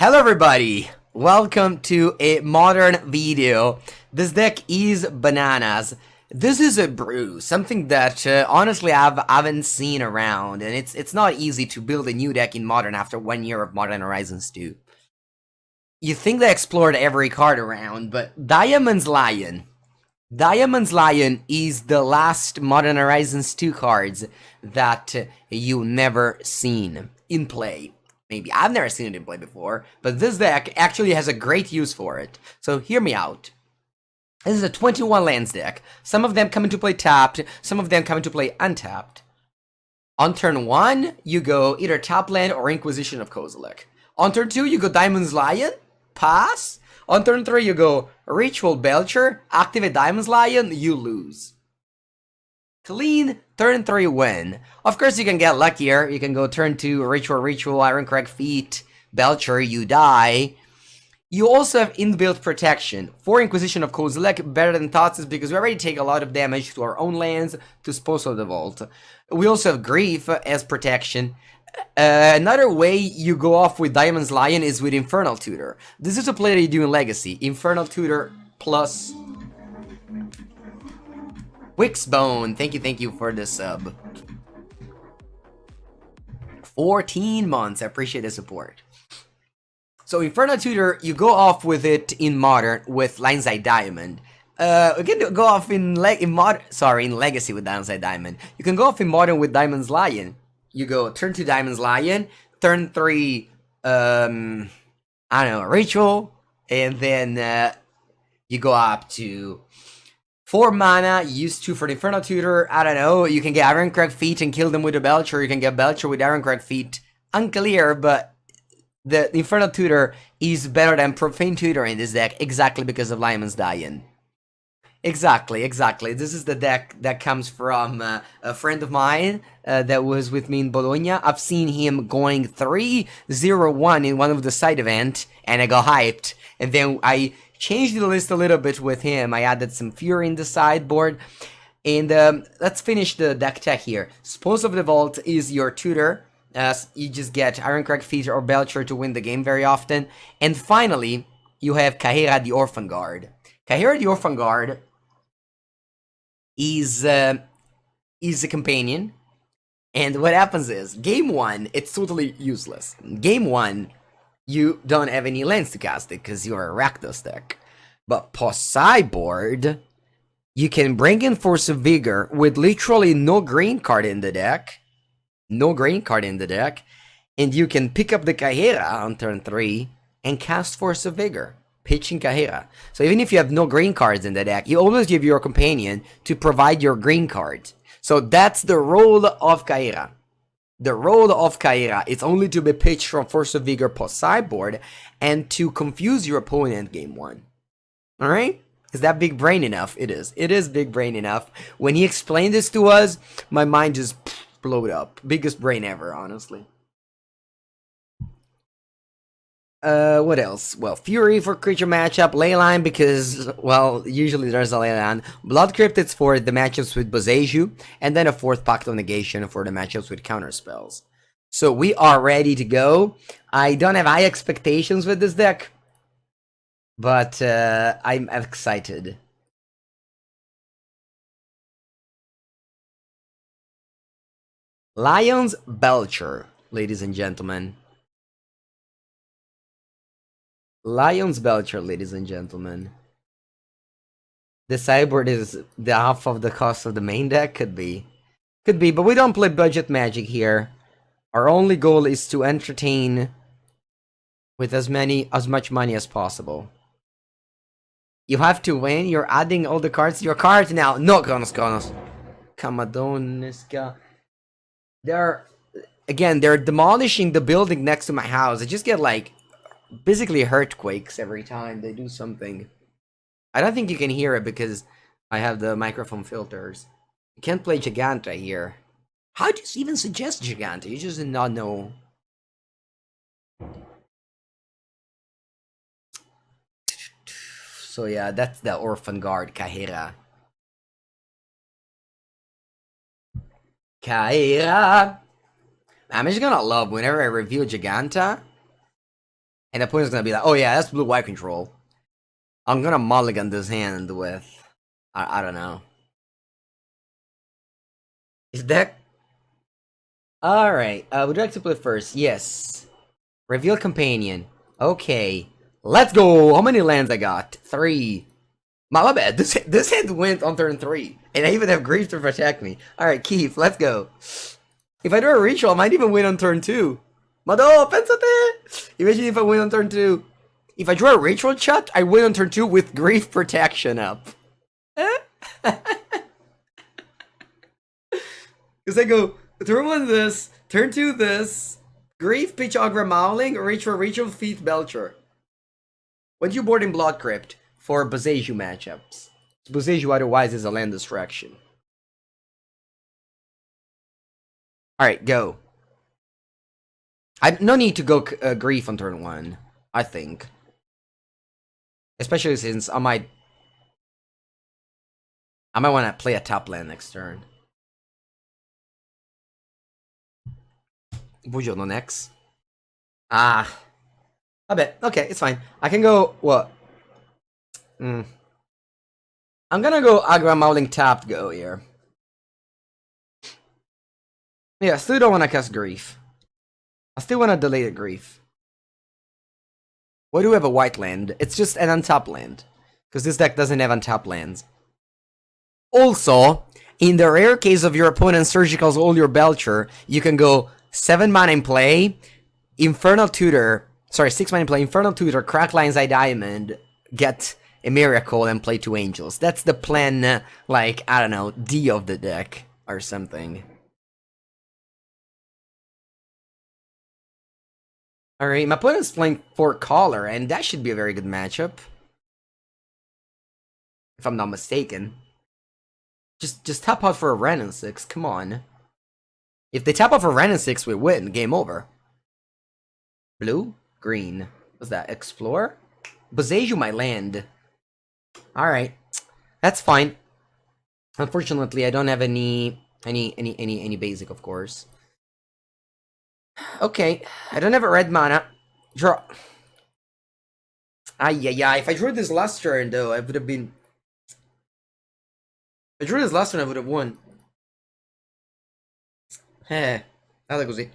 Hello everybody, welcome to a modern video. This deck is bananas. This is a brew, something that honestly I haven't seen around, and it's not easy to build a new deck in Modern after 1 year of Modern Horizons 2. You think they explored every card around, but Diamond's Lion is the last Modern Horizons 2 cards that you never seen in play. Maybe I've never seen it in play before, but this deck actually has a great use for it. So hear me out. This is a 21 lands deck. Some of them come into play tapped, some of them come into play untapped. On turn 1, you go either tap land or Inquisition of Kozilek. On turn 2, you go Diamond's Lion, pass. On turn 3, you go Ritual Belcher, activate Diamond's Lion, you lose. Clean, turn 3 win. Of course, you can get luckier. You can go turn 2, Ritual, Irencrag feat, Belcher, you die. You also have inbuilt protection. For Inquisition of Kozilek, better than Thoughts is because we already take a lot of damage to our own lands, to Spoils of the Vault. We also have Grief as protection. Another way you go off with Diamond's Lion is with Infernal Tutor. This is a play that you do in Legacy. Infernal Tutor plus Wixbone, thank you for the sub. 14 months, I appreciate the support. So Infernal Tutor, you go off with it in Modern with Lineside Diamond. You can go off in Legacy with Lineside Diamond. You can go off in Modern with Diamond's Lion. You go turn 2 Diamond's Lion, turn 3, I don't know, Ritual, and then you go up to 4 mana, use 2 for the Infernal Tutor, I don't know, you can get Irencrag feat and kill them with a Belcher, you can get Belcher with Irencrag feat, unclear, but the Infernal Tutor is better than Profane Tutor in this deck, exactly because of Lyman's Lion. Exactly, this is the deck that comes from a friend of mine that was with me in Bologna. I've seen him going 3-0-1 in one of the side events, and I got hyped, and then I changed the list a little bit with him. I added some Fury in the sideboard. And let's finish the deck tech here. Spoils of the Vault is your tutor. You just get Irencrag feat or Belcher to win the game very often. And finally, you have Kaheera the Orphanguard. Kaheera the Orphanguard is a companion. And what happens is, game 1, it's totally useless. Game 1, you don't have any lands to cast it because you're a Rakdos deck. But post-sideboard, you can bring in Force of Vigor with literally no green card in the deck. And you can pick up the Kaheera on turn 3 and cast Force of Vigor, pitching Kaheera. So even if you have no green cards in the deck, you always give your companion to provide your green cards. So that's the role of Kaheera. The role of Kaheera is only to be pitched from Force of Vigor post-sideboard and to confuse your opponent game 1. Alright? Is that big brain enough? It is. It is big brain enough. When he explained this to us, my mind just blowed up. Biggest brain ever, honestly. What else? Well, Fury for creature matchup, Leyline because, well, usually there's a Leyline. Blood Crypt is for the matchups with Boseiju, and then a 4th Pact of Negation for the matchups with counterspells. So we are ready to go. I don't have high expectations with this deck, but I'm excited. Lion's Belcher, ladies and gentlemen. Lion's Belcher, ladies and gentlemen. The sideboard is the half of the cost of the main deck? Could be, but we don't play budget Magic here. Our only goal is to entertain with as much money as possible. You have to win, you're adding all the cards to your cards now. No, Konos. Kamadoniska. They're demolishing the building next to my house. I just get like basically earthquakes every time they do something. I don't think you can hear it because I have the microphone filters. You can't play Giganta here. How do you even suggest Giganta? You just did not know. So yeah, that's the Orphanguard Kaheera. I'm just gonna love whenever I review Giganta. And the opponent's gonna be like, oh yeah, that's blue-white control. I'm gonna mulligan this hand with... I don't know. Is deck... Alright, would you like to play first? Yes. Reveal Companion. Okay. Let's go! How many lands I got? 3. My bad, this hand went on turn 3. And I even have Grief to protect me. Alright, Keith, let's go. If I do a Ritual, I might even win on turn 2. Mado, pensate! Imagine if I win on turn 2. If I draw a Ritual chat, I win on turn 2 with Grief Protection up. Because I go, turn 1 this, turn 2 this, Grief, pitch Hagra Mauling, Ritual, feat Belcher. When you board in Blood Crypt for Boseiju matchups. Boseiju otherwise is a land distraction. Alright, go. No need to go Grief on turn 1, I think. Especially since I might want to play a top land next turn. Buongiorno next. I bet. Okay, it's fine. I can go... What? I'm gonna go Hagra Mauling tapped go here. Yeah, still don't want to cast Grief. I still want to delay the Grief. Why do we have a white land? It's just an untapped land. Because this deck doesn't have untapped lands. Also, in the rare case of your opponent surgicals all your Belcher, you can go 7 mana in play, Infernal Tutor, sorry, 6 mana in play, Infernal Tutor, crack Lion's Eye Diamond, get Emeria Call and play 2 Angels. That's the plan, like, I don't know, D of the deck, or something. Alright, my opponent's playing 4 Caller, and that should be a very good matchup. If I'm not mistaken. Just tap out for a Ren and 6, come on. If they tap out for Ren and 6, we win, game over. Blue? Green. What's that, Explore? Boseiju my land. Alright. That's fine. Unfortunately, I don't have any basic, of course. Okay, I don't have a red mana. Draw. Yeah. If I drew this last turn, though, I would have been... If I drew this last turn, I would have won. Nada così.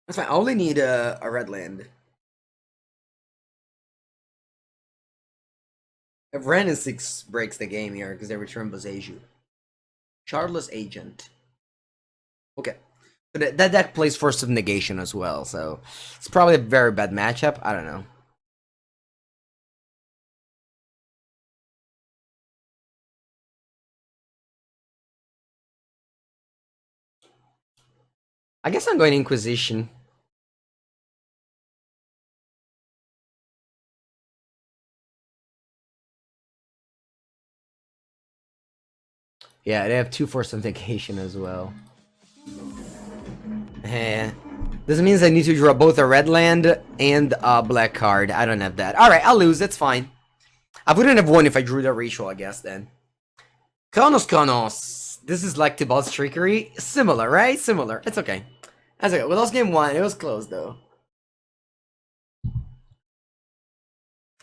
That's fine, I only need a red land. If Ren and 6 breaks the game here, because they return Boseiju. Shardless Agent. Okay. But that deck plays Force of Negation as well, so it's probably a very bad matchup. I don't know. I guess I'm going Inquisition. Yeah, they have 2 Force of Negation as well. This means I need to draw both a red land and a black card. I don't have that. Alright, I'll lose. That's fine. I wouldn't have won if I drew the Ritual, I guess, then. Konos. This is like Tibalt's Trickery. Similar, right? Similar. It's okay. That's okay. We lost game 1. It was close, though.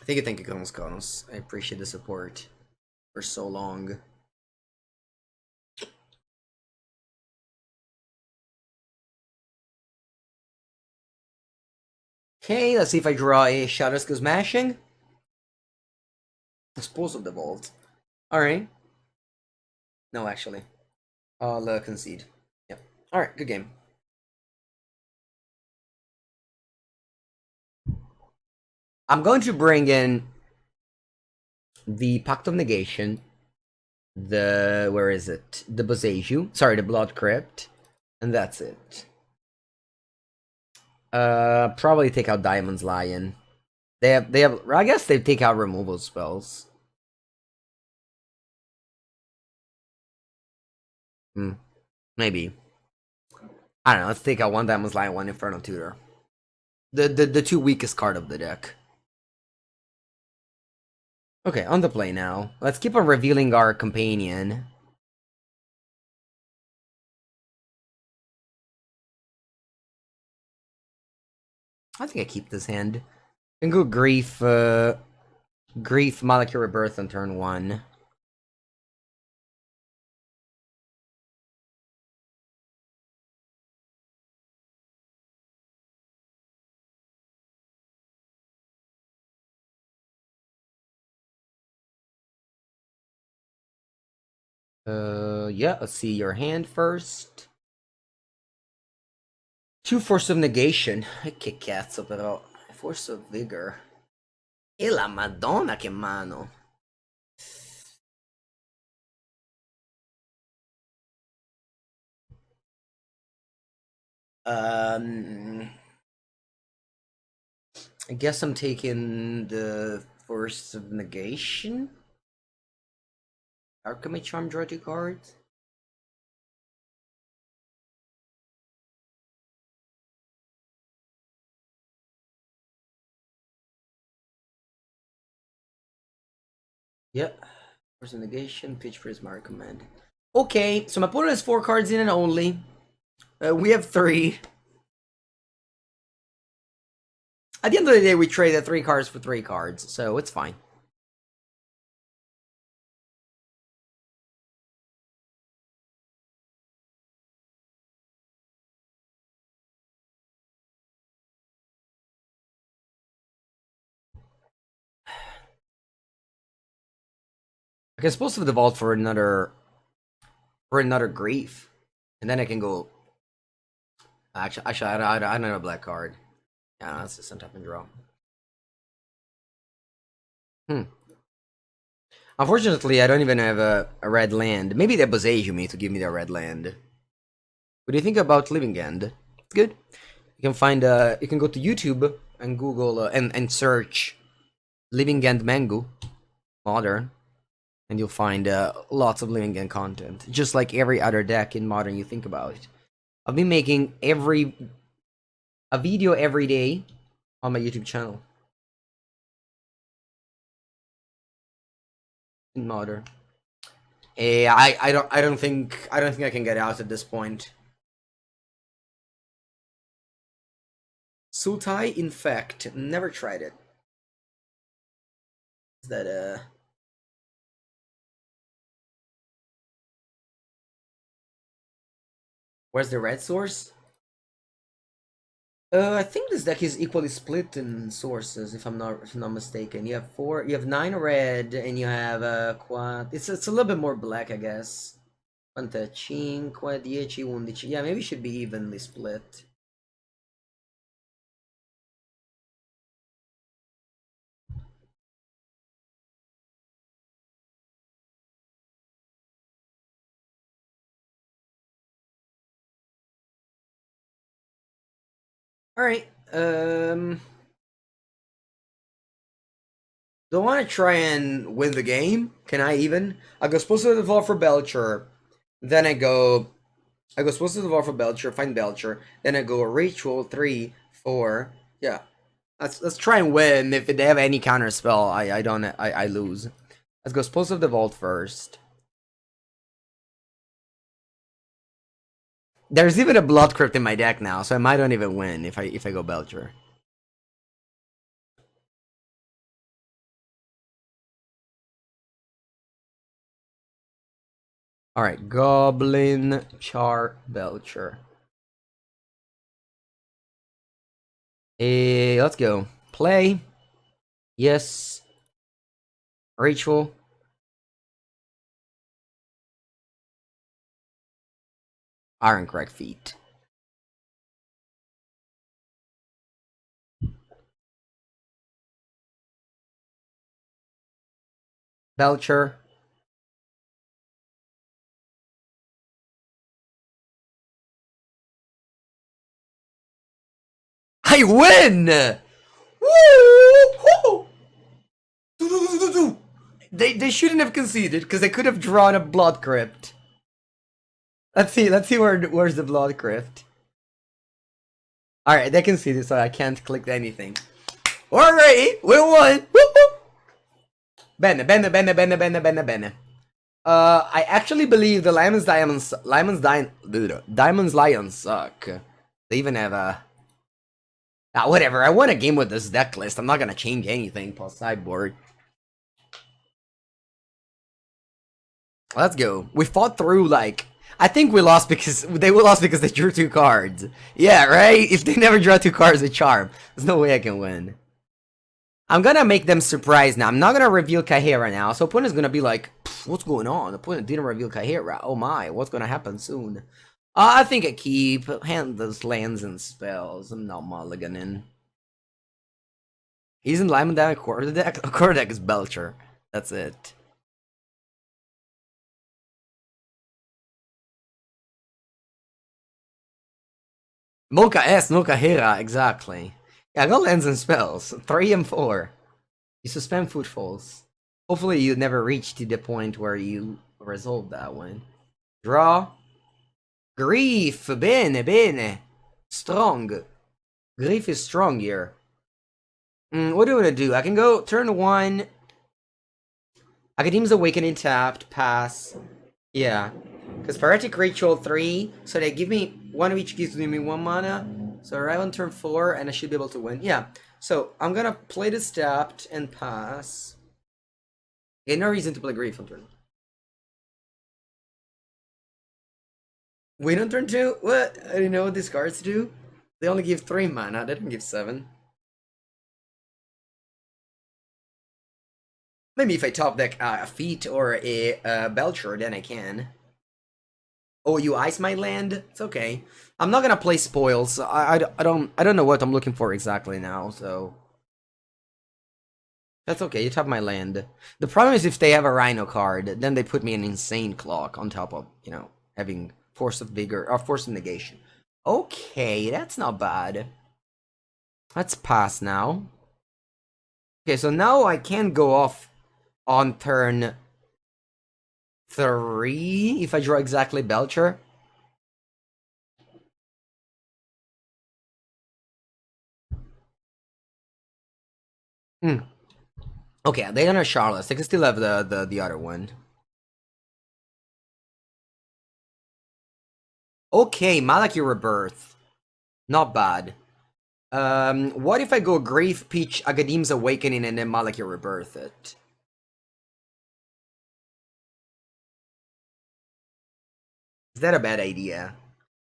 Thank you, Konos. I appreciate the support for so long. Okay, let's see if I draw a Shatterskull Smashing. Dispose of the Vault. Alright. No, actually. I'll concede. Yep. Alright, good game. I'm going to bring in the Pact of Negation. The... where is it? The Boseiju. Sorry, the Blood Crypt. And that's it. Probably take out Diamond's Lion. They have. I guess they take out removal spells. Maybe. I don't know. Let's take out 1 Diamond's Lion, 1 Infernal Tutor. The 2 weakest card of the deck. Okay, on the play now. Let's keep on revealing our companion. I think I keep this hand. I can go Grief, Grief, Malakir Rebirth on turn 1. Yeah, let's see your hand first. 2 Force of Negation. Che cazzo però. Force of Vigor. E la madonna che mano. I guess I'm taking the Force of Negation. Alchemy Charm, draw 2 cards. Yep. Force of Negation, Pitch Prism, I recommend. Okay, so my opponent has 4 cards in and only. We have 3. At the end of the day, we traded 3 cards for 3 cards, so it's fine. I can suppose to default for another grief, and then I can go. Actually, I don't have a black card. Yeah, that's just some type of draw. Unfortunately, I don't even have a red land. Maybe they besiege me to give me the red land. What do you think about Living End? It's good. You can find you can go to YouTube and Google and search Living End Mengu Modern, and you'll find lots of Living End content, just like every other deck in Modern you think about. I've been making a video every day on my YouTube channel in Modern. I don't think I can get out at this point. Sultai Infect, never tried it. Is that where's the red source? I think this deck is equally split in sources, if I'm not mistaken. You have 9 red, and you have it's a little bit more black, I guess. 5, 10, 11. Yeah, maybe it should be evenly split. Alright, don't want to try and win the game. Can I even? I go supposed to evolve for Belcher. Then I go supposed to evolve for Belcher, find Belcher. Then I go Ritual 3, 4. Yeah. Let's try and win. If they have any counter spell, I lose. Let's go Explosive the Vault first. There's even a Blood Crypt in my deck now, so I might not even win if I go Belcher. Alright, Goblin Charbelcher. Let's go. Play. Yes. Ritual. Irencrag feet. Belcher. I win! Woo! They shouldn't have conceded because they could have drawn a Blood Crypt. Let's see where's the Blood Crypt. Alright, they conceded, so I can't click anything. Alright, we won! Woo-hoo! Bene, bene, bene, bene, bene, bene, bene. I actually believe the Diamonds Lions suck. They even have a... Ah, whatever, I won a game with this deck list. I'm not gonna change anything plus sideboard. Let's go. We fought through, like... I think we lost because... They lost because they drew 2 cards. Yeah, right? If they never draw 2 cards with Charm, there's no way I can win. I'm gonna make them surprised now. I'm not gonna reveal Kaheera now. So opponent's gonna be like, what's going on? The opponent didn't reveal Kaheera. Oh my, what's gonna happen soon? I think I keep. Hand those lands and spells. I'm not mulliganing. He's in Lyman deck, quarter deck. A quarter deck is Belcher. That's it. Mocha S, no Kaheera, exactly. Yeah, I got lands and spells. 3 and 4. You suspend footfalls. Hopefully you never reach to the point where you resolve that one. Draw. Grief. Bene, bene. Strong. Grief is strong here. What do I want to do? I can go turn 1. Agadeem's Awakening tapped. Pass. Yeah. Because Pyretic Ritual 3. So they give me... One of each gives me 1 mana. So arrive on turn 4 and I should be able to win. Yeah. So I'm gonna play this tapped and pass. Okay, no reason to play Grief on turn. Wait on turn 2? What? I didn't know what these cards do. They only give 3 mana, they don't give 7. Maybe if I top deck a Feet or a Belcher, then I can. Oh, you ice my land? It's okay. I'm not gonna play spoils. I don't know what I'm looking for exactly now, so that's okay. You top my land. The problem is if they have a Rhino card, then they put me an insane clock on top of, you know, having Force of Vigor or Force of Negation. Okay, that's not bad. Let's pass now. Okay, so now I can go off on turn 3 if I draw exactly Belcher. Okay, they're gonna Charlotte. They can still have the other one. Okay, Malakir Rebirth. Not bad. What if I go Grief, Peach, Agadeem's Awakening, and then Malakir Rebirth it? Is that a bad idea?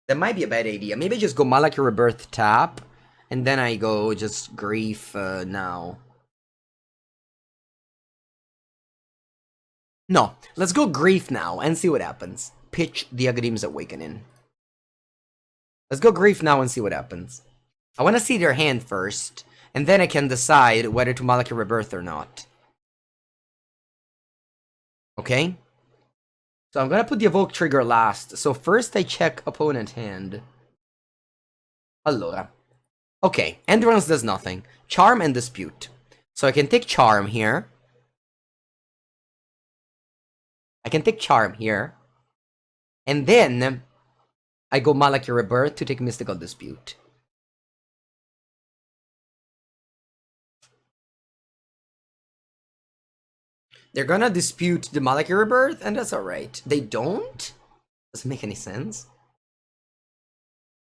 That might be a bad idea. Maybe I just go Malakir Rebirth tap, and then I go just Grief now. No, let's go Grief now and see what happens. Pitch the Agadeem's Awakening. Let's go Grief now and see what happens. I want to see their hand first, and then I can decide whether to Malakir Rebirth or not. Okay? So I'm gonna put the Evoke trigger last. So first I check opponent hand. Allora. Okay, Endurance does nothing. Charm and Dispute. So I can take Charm here. I can take Charm here. And then I go Malakir Rebirth to take Mystical Dispute. They're gonna dispute the Malakir Rebirth, and that's alright. They don't? Doesn't make any sense.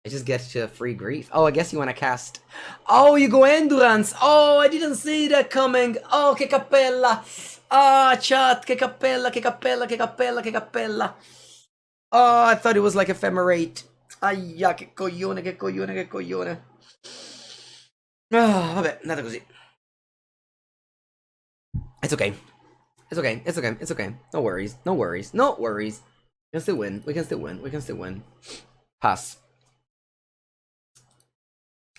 I just get to free Grief. Oh, I guess you wanna cast... Oh, you go Endurance! Oh, I didn't see that coming! Oh, che cappella! Ah, chat, che cappella, che cappella, che cappella, che cappella! Oh, I thought it was like Ephemerate. Aia, che coglione, che coglione, che coglione. Ah, vabbè, andate così. It's okay. It's okay, it's okay, it's okay. No worries, no worries, no worries. We can still win, we can still win, we can still win. Pass.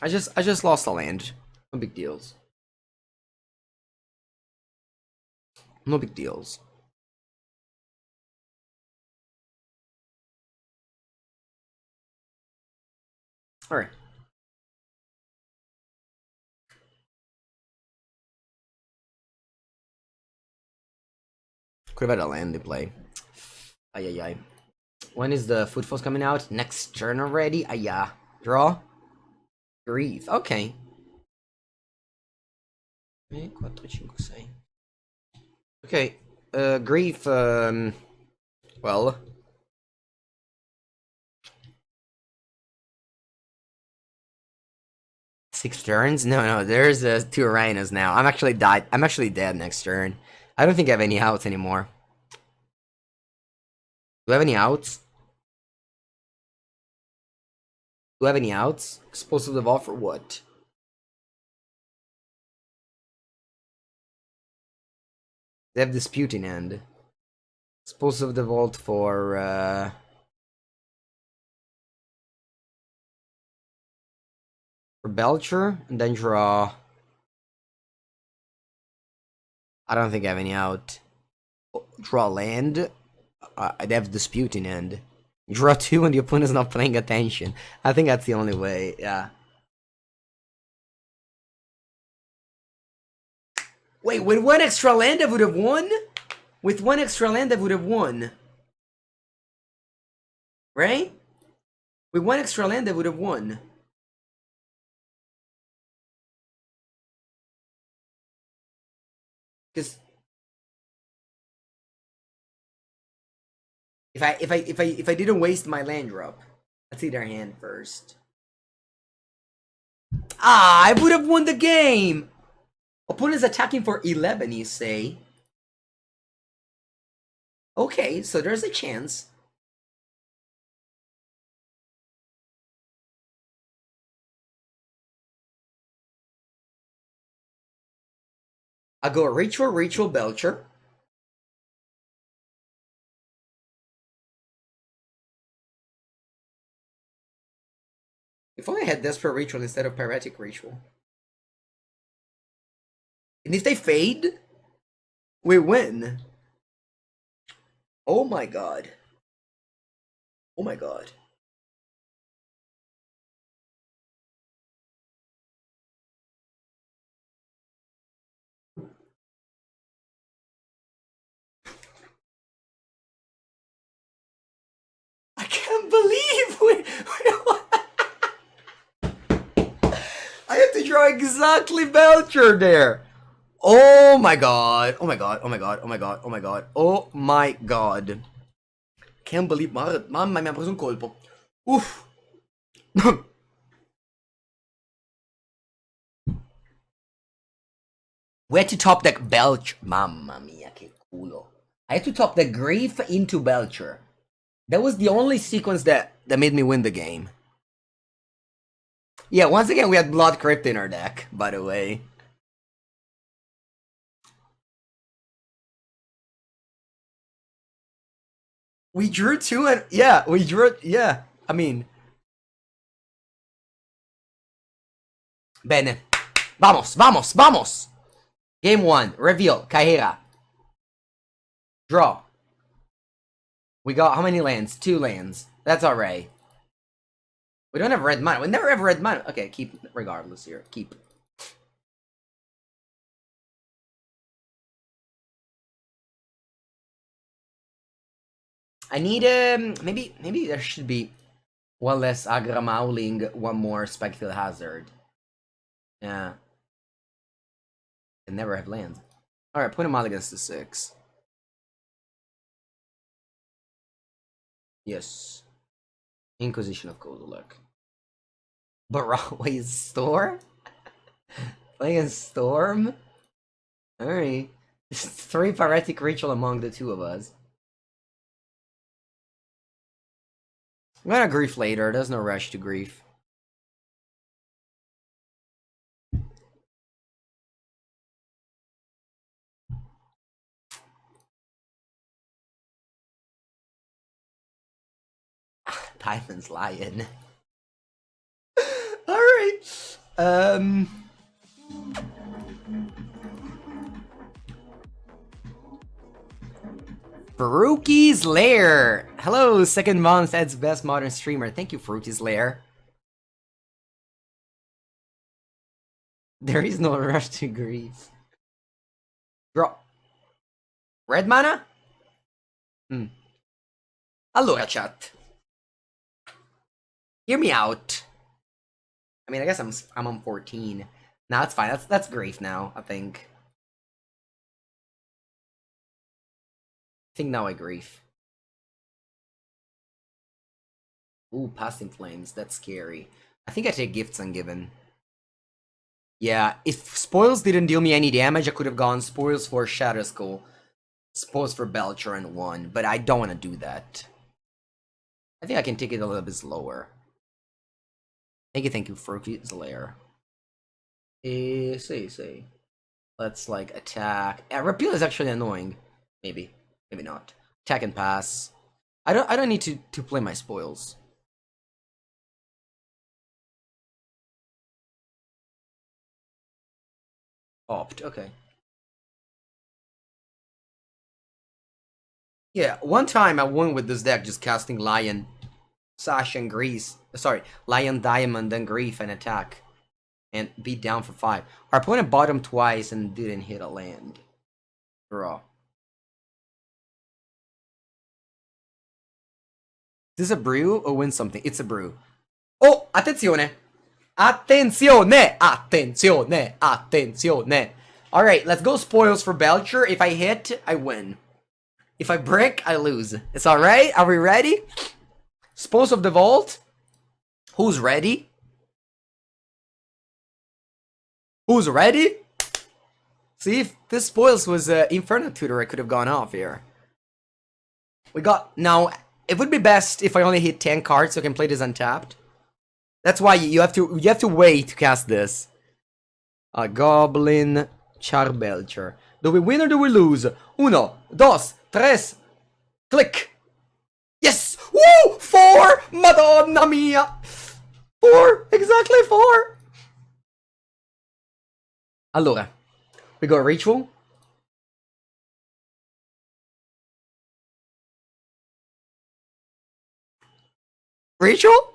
I just lost a land. No big deals. No big deals. Alright. Could have had a land to play. Ay ay ay. When is the Footfalls coming out? Next turn already? Ayah. Draw. Grief. Okay. 3, 4, 5, 6. Okay, Grief, well... 6 turns? No, there's 2 Arenas now. I'm actually dead next turn. I don't think I have any outs anymore. Do I have any outs? Do I have any outs? Explosive Evolve for what? They have Disputing End. Explosive Default for Belcher, and then draw. I don't think I have any out. Draw land. I'd have Disputing End. Draw 2 when the opponent's not paying attention. I think that's the only way, yeah. Wait, with 1 extra land I would have won? With 1 extra land I would have won. Right? With 1 extra land I would have won. Because if I didn't waste my land drop, let's see their hand first. Ah, I would have won the game. Opponent's attacking for 11, you say? Okay, so there's a chance. I go Ritual, Belcher. If only I had Desperate Ritual instead of Pyretic Ritual. And if they fade, we win. Oh my god. Oh my god. I can't believe I have to draw exactly Belcher there. Oh my god. Oh my god. Oh my god. Oh my god. Oh my god. Oh my god. Can't believe. Mamma mia, mi ha preso un colpo. Uff. We had to top deck Belcher. Mamma mia, che culo. I had to top the Grief into Belcher. That was the only sequence that made me win the game. Yeah, once again, we had Blood Crypt in our deck, by the way. We drew 2 and... Yeah, we drew... Yeah, I mean... Bene. Vamos! Game 1, reveal, Kaheera. Draw. We got how many lands? 2 lands. That's alright. We don't have red mana. We never have red mana. Okay, keep regardless here. Keep. I need maybe there should be 1 less Hagra Mauling, 1 more Spikefield Hazard. Yeah. I never have lands. Alright, put him out against the 6. Yes. Inquisition of Kozilek. Baraway's Storm? Playing Storm? Alright. 3 Pyretic Ritual among the 2 of us. I'm gonna grief later. There's no rush to grief. Diamond's Lion. Alright. Faruki's Lair. Hello, second month Ed's best modern streamer. Thank you, Faruki's Lair. There is no rush to grief. Draw. Red mana? Allora, chat. Hear me out. I mean, I guess I'm on 14. Nah, that's fine. That's grief now, I think. think now I grief. Ooh, Past in Flames. That's scary. I think I take Gifts Ungiven. Yeah, if Spoils didn't deal me any damage, I could have gone Spoils for Shatterskull, Spoils for Belcher, and 1, but I don't want to do that. I think I can take it a little bit slower. Thank you, Froaky's Lair. Say. Let's, like, attack. Repeal is actually annoying. Maybe not. Attack and pass. I don't need to play my spoils. Opt, okay. Yeah, one time I won with this deck just casting Lion, Sash, and Grease. Sorry, Lion, Diamond, and Grief and attack. And beat down for 5. Our opponent bottomed twice and didn't hit a land. Draw. Is this a brew or win something? It's a brew. Oh, attenzione! Attenzione! Attenzione! Attenzione! Alright, let's go spoils for Belcher. If I hit, I win. If I brick, I lose. It's alright? Are we ready? Spoils of the Vault? Who's ready? Who's ready? See, if this spoils was Infernal Tutor, I could have gone off here. We got... Now, it would be best if I only hit 10 cards so I can play this untapped. That's why you have to wait to cast this. Goblin Charbelcher. Do we win or do we lose? Uno, dos, tres, click. Yes! Woo! 4! Madonna mia! 4! Exactly 4! Allora, we go Ritual. Ritual?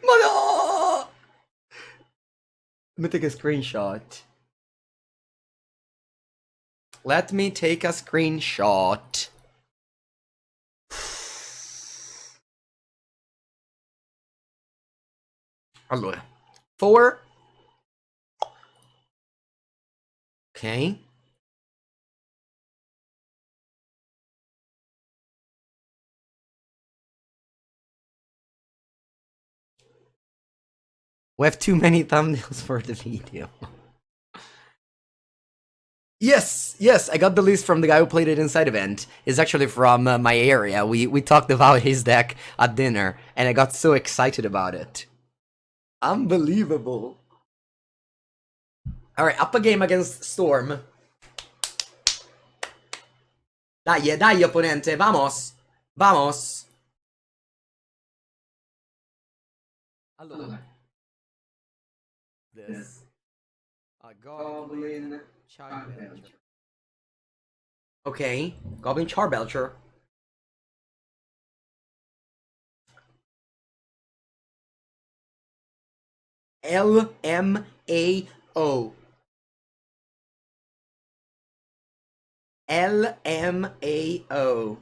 Mano! Let me take a screenshot. Let me take a screenshot. Allora. 4. Okay. We have too many thumbnails for the video. Yes, I got the list from the guy who played it inside event. It's actually from my area. We talked about his deck at dinner, and I got so excited about it. Unbelievable. Alright, up a game against Storm. Dai, opponente, vamos! Vamos! Allora. This. A Goblin Charbelcher. Okay, Goblin Charbelcher. LMAO. LMAO.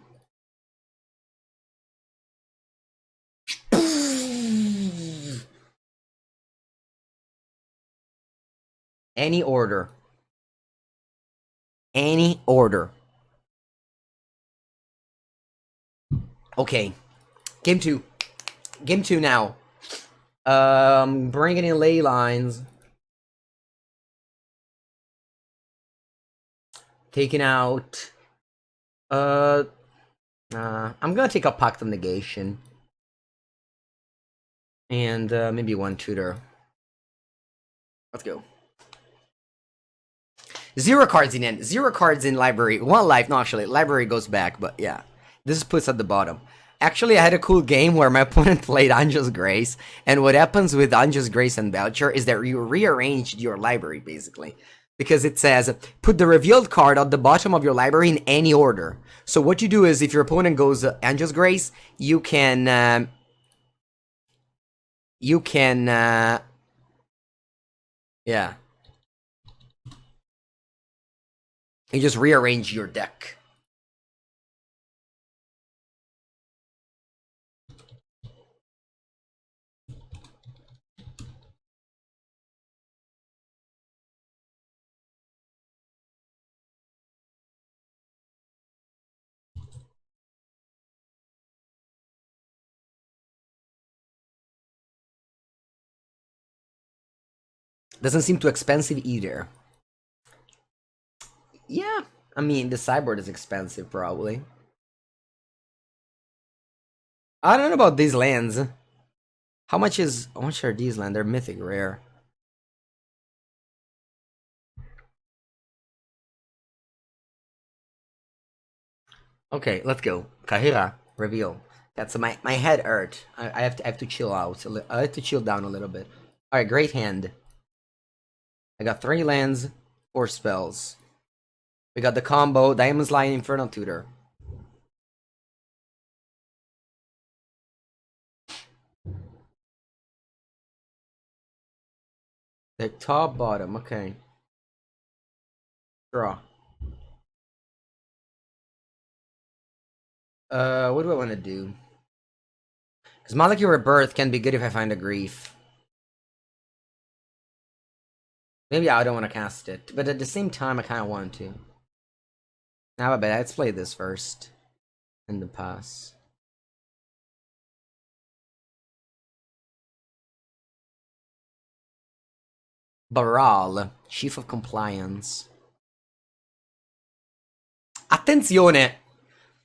Any order. Any order. Okay. Game 2. Game 2 now. Bringing in Leylines. Taking out... I'm gonna take a Pact of Negation. And, maybe 1 Tutor. Let's go. 0 cards in end. 0 cards in library. 1 life. No, actually, library goes back, but yeah. This puts at the bottom. Actually, I had a cool game where my opponent played Angel's Grace, and what happens with Angel's Grace and Belcher is that you rearranged your library, basically. Because it says, put the revealed card at the bottom of your library in any order. So what you do is, if your opponent goes Angel's Grace, you can... yeah. You just rearrange your deck. Doesn't seem too expensive either. Yeah, I mean, the sideboard is expensive, probably. I don't know about these lands. How much are these lands? They're mythic rare. Okay, let's go. Kaheera, reveal. That's my head hurt. I have to chill out. I have to chill down a little bit. All right, great hand. I got 3 lands, 4 spells. We got the combo Diamond's Line, Infernal Tutor. The top bottom. Okay. Draw. What do I want to do? Because Malakir Rebirth can be good if I find a grief. Maybe I don't want to cast it, but at the same time, I kind of want to. Now I bet let's play this first, and then pass. Baral, Chief of Compliance. Attenzione!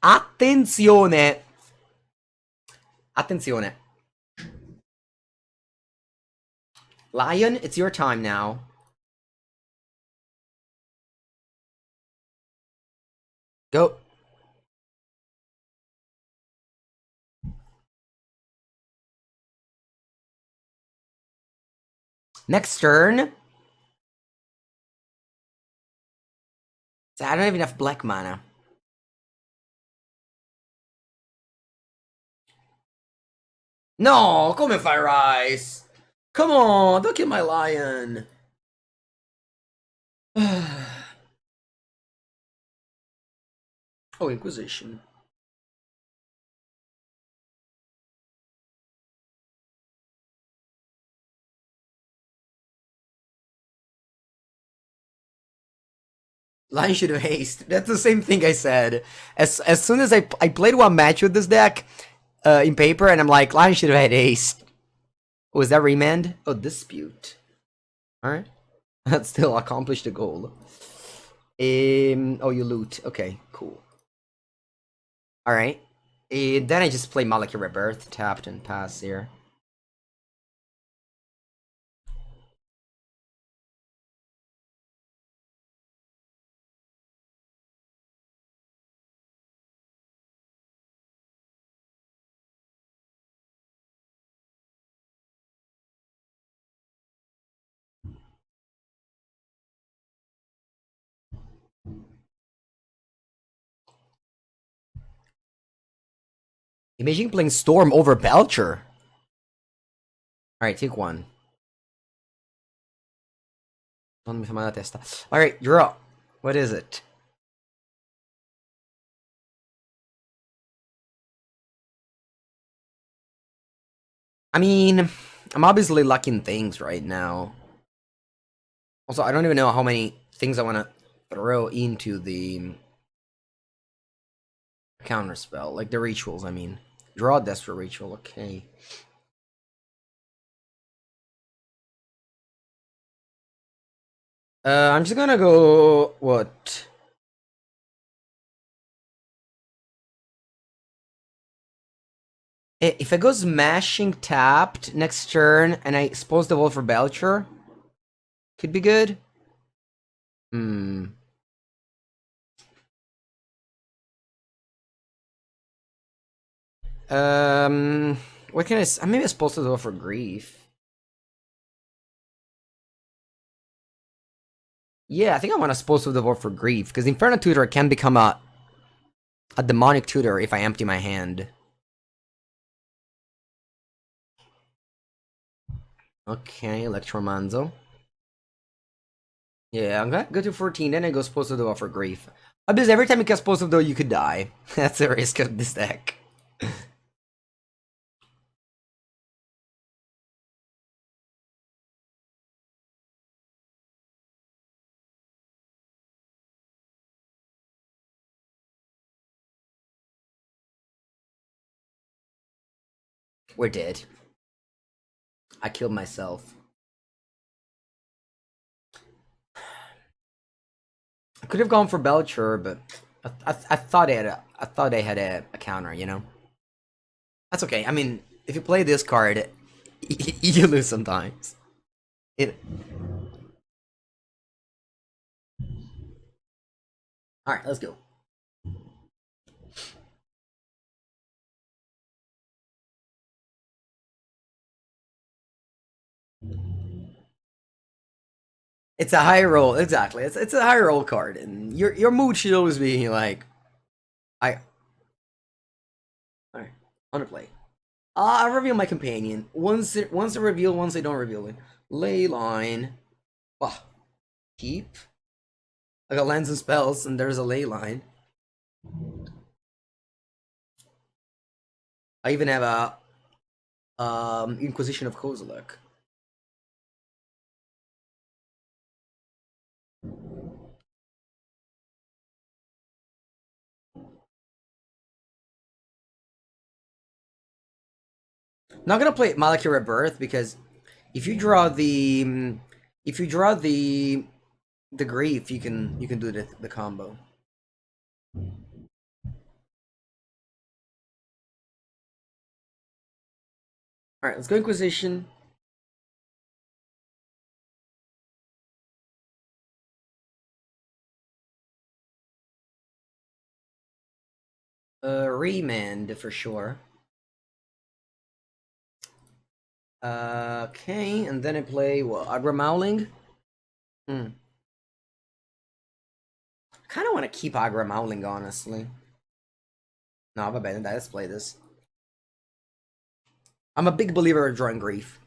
Attenzione! Attenzione. Lion, it's your time now. Go. Next turn. I don't have enough black mana. No, come Fire Ice. Come on, don't kill my lion. Oh, Inquisition. Lion should have haste. That's the same thing I said. As soon as I played one match with this deck in paper, and I'm like, Lion should have had haste. Oh, is that remand? Oh, dispute. Alright. That still accomplished the goal. Oh, you loot. Okay, cool. Alright. Then I just play Malakir Rebirth, tapped and pass here. Imagine playing Storm over Belcher. Alright, take one. Non mi fa male la testa. Alright, draw. What is it? I mean, I'm obviously lucking things right now. Also, I don't even know how many things I want to throw into the counter spell. Like the rituals, I mean. Draw a Desperate Ritual, okay. I'm just gonna go... What? If I go Smashing tapped next turn, and I expose the wall for Belcher, could be good. Hmm. What can I... Maybe I suppose to go for Grief. Yeah, I think I want to suppose to devour for Grief, because Infernal Tutor can become a demonic tutor if I empty my hand. Okay, Electromanzo. Yeah, I'm gonna go to 14, then I go supposed to devour for Grief. Because every time you cast supposed to though, you could die. That's the risk of this deck. We're dead. I killed myself. I could have gone for Belcher, but I thought they had a counter, you know? That's okay. I mean, if you play this card, you lose sometimes. Alright, let's go. It's a high roll, exactly. It's a high roll card, and your mood should always be like, I. Alright, on the play. I'll reveal my companion. Once they reveal, once they don't reveal it. Leyline. Wow. Keep. I got lands and spells, and there's a Leyline. I even have a Inquisition of Kozilek. Not gonna play Malakir Rebirth because if you draw the grief, you can do the combo. All right, let's go Inquisition. Remand for sure. Okay, and then I play what? Hagra Mauling. I kind of want to keep Hagra Mauling, honestly. No, I'm abandoning that. Let's play this. I'm a big believer of drawing grief.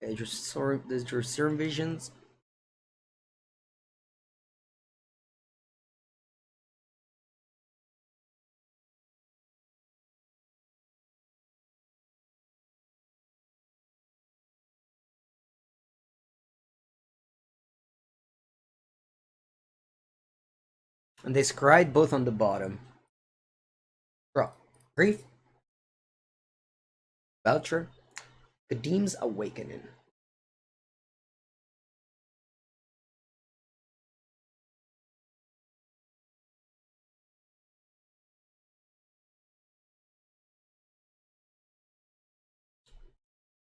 Okay, there's your Serum Visions. And they scried both on the bottom. Bro, grief. Belcher. Agadeem's Awakening.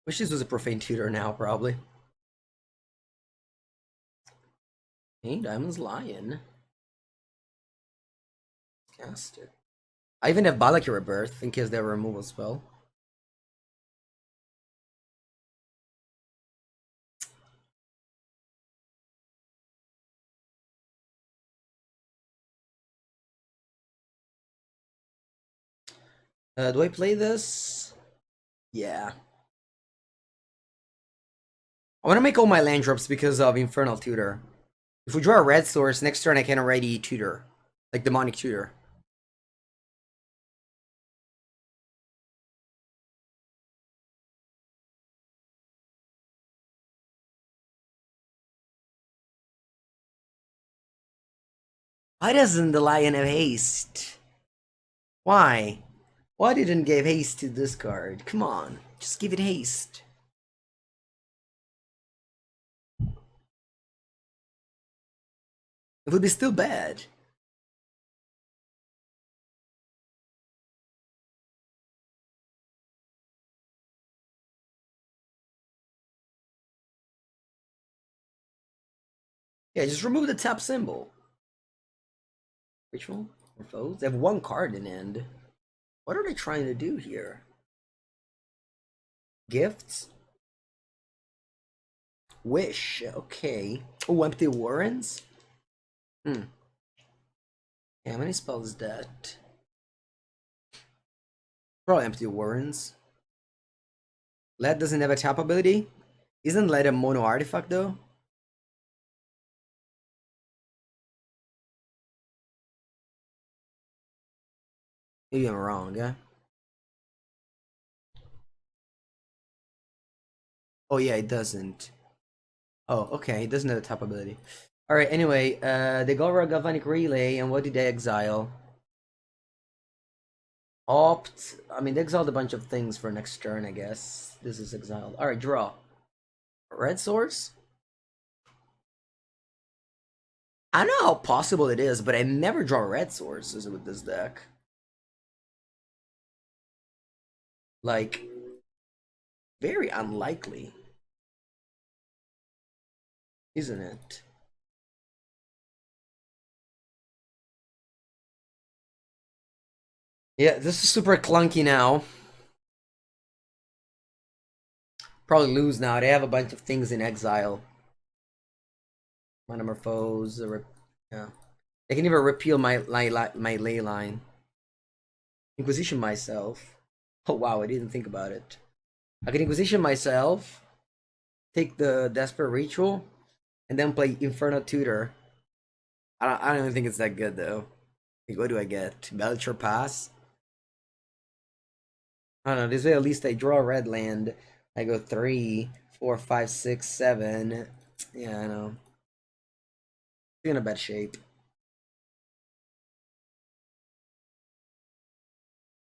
Wish this was a Profane Tutor now, probably. Hey, Diamond's Lion. Cast it. I even have Valakut Rebirth in case they have a removal spell. Do I play this? Yeah. I want to make all my land drops because of Infernal Tutor. If we draw a red source, next turn I can already tutor. Like Demonic Tutor. Why doesn't the Lion have haste? Why? Why didn't give haste to this card? Come on, just give it haste. It would be still bad. Yeah, just remove the tap symbol. Ritual or foes? They have one card in end. What are they trying to do here? Gifts? Wish, okay. Oh, empty warrens? Yeah, how many spells is that? Probably empty warrens. Lead doesn't have a tap ability? Isn't Lead a mono artifact though? Maybe I'm wrong, yeah? Oh yeah, it doesn't. Oh, okay, it doesn't have a tap ability. Alright, anyway, they got rid of Galvanic Relay, and what did they exile? Opt. I mean, they exiled a bunch of things for next turn, I guess. This is exiled. Alright, draw. Red source? I don't know how possible it is, but I never draw red sources with this deck. Like, very unlikely. Isn't it? Yeah, this is super clunky now. Probably lose now. They have a bunch of things in exile. Metamorphose, yeah. I can even repeal my Leyline. Inquisition myself. Oh wow, I didn't think about it. I can Inquisition myself, take the Desperate Ritual, and then play Infernal Tutor. I don't even think it's that good though. Like, what do I get? Belcher pass? I don't know, this way at least I draw a red land. I go 3, 4, 5, 6, 7. Yeah, I know. In a bad shape.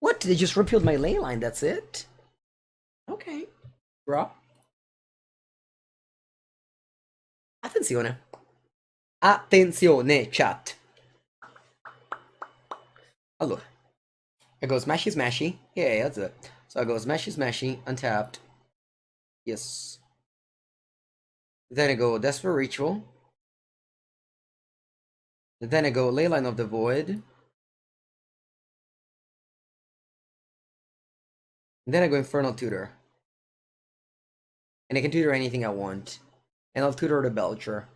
What? They just repealed my Leyline, that's it? Okay. Draw. Attenzione. Attenzione, chat. Allora. I go smashy smashy. Yeah, that's it. So I go smashy smashy, untapped. Yes. Then I go Desperate Ritual. Then I go Leyline of the Void. Then I go Infernal Tutor. And I can tutor anything I want. And I'll tutor the Belcher.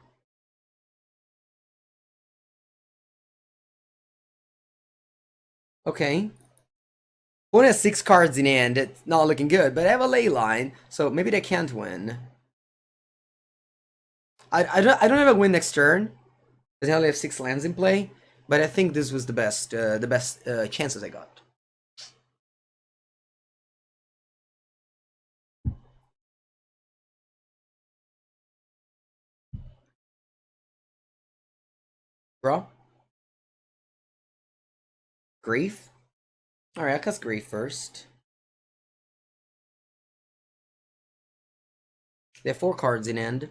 Okay. One has 6 cards in hand. It's not looking good, but I have a Leyline, so maybe they can't win. I don't have a win next turn, because I only have 6 lands in play, but I think this was the best chances I got. Bro? Grief? Alright, I'll cast Grief first. They have 4 cards in hand.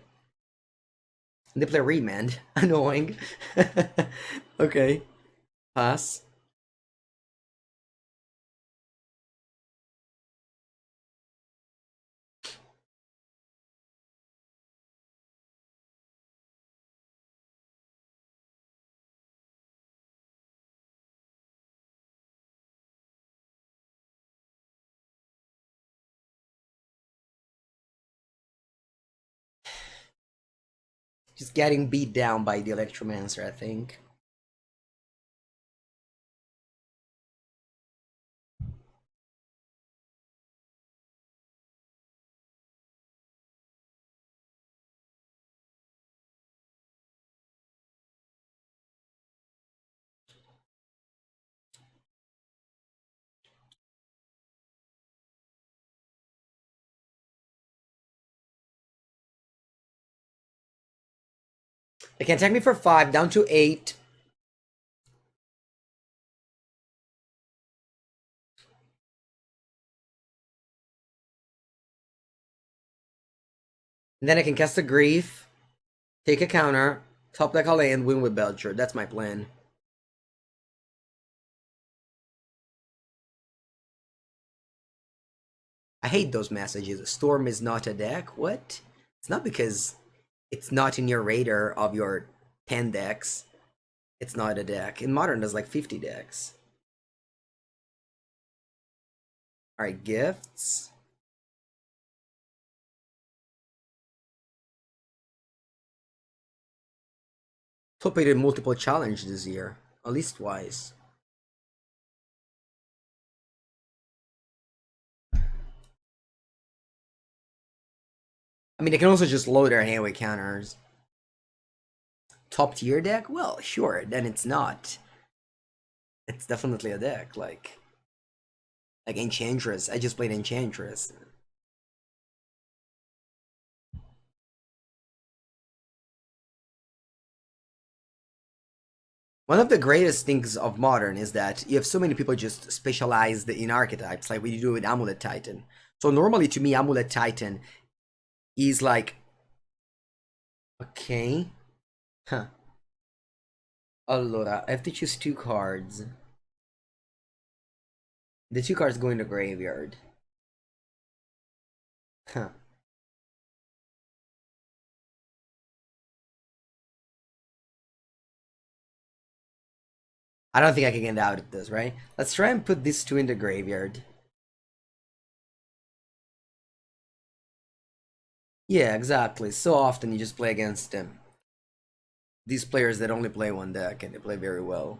They play Remand. Annoying. Okay. Pass. Just getting beat down by the Electromancer, I think. They can attack me for 5, down to 8. And then I can cast a Grief, take a counter, top deck all and win with Belcher. That's my plan. I hate those messages. Storm is not a deck. What? It's not because it's not in your radar of your 10 decks. It's not a deck. In Modern, there's like 50 decks. Alright, gifts. Hope I did multiple challenge this year. At least twice. I mean, they can also just load their hand with counters. Top tier deck? Well, sure, then it's not. It's definitely a deck, like Enchantress. I just played Enchantress. One of the greatest things of Modern is that you have so many people just specialized in archetypes, like what you do with Amulet Titan. So normally to me, Amulet Titan He's like, okay. Huh. Allora, I have to choose 2 cards. The 2 cards go in the graveyard. Huh. I don't think I can get out of this, right? Let's try and put these 2 in the graveyard. Yeah, exactly. So often you just play against them. These players that only play one deck and they play very well.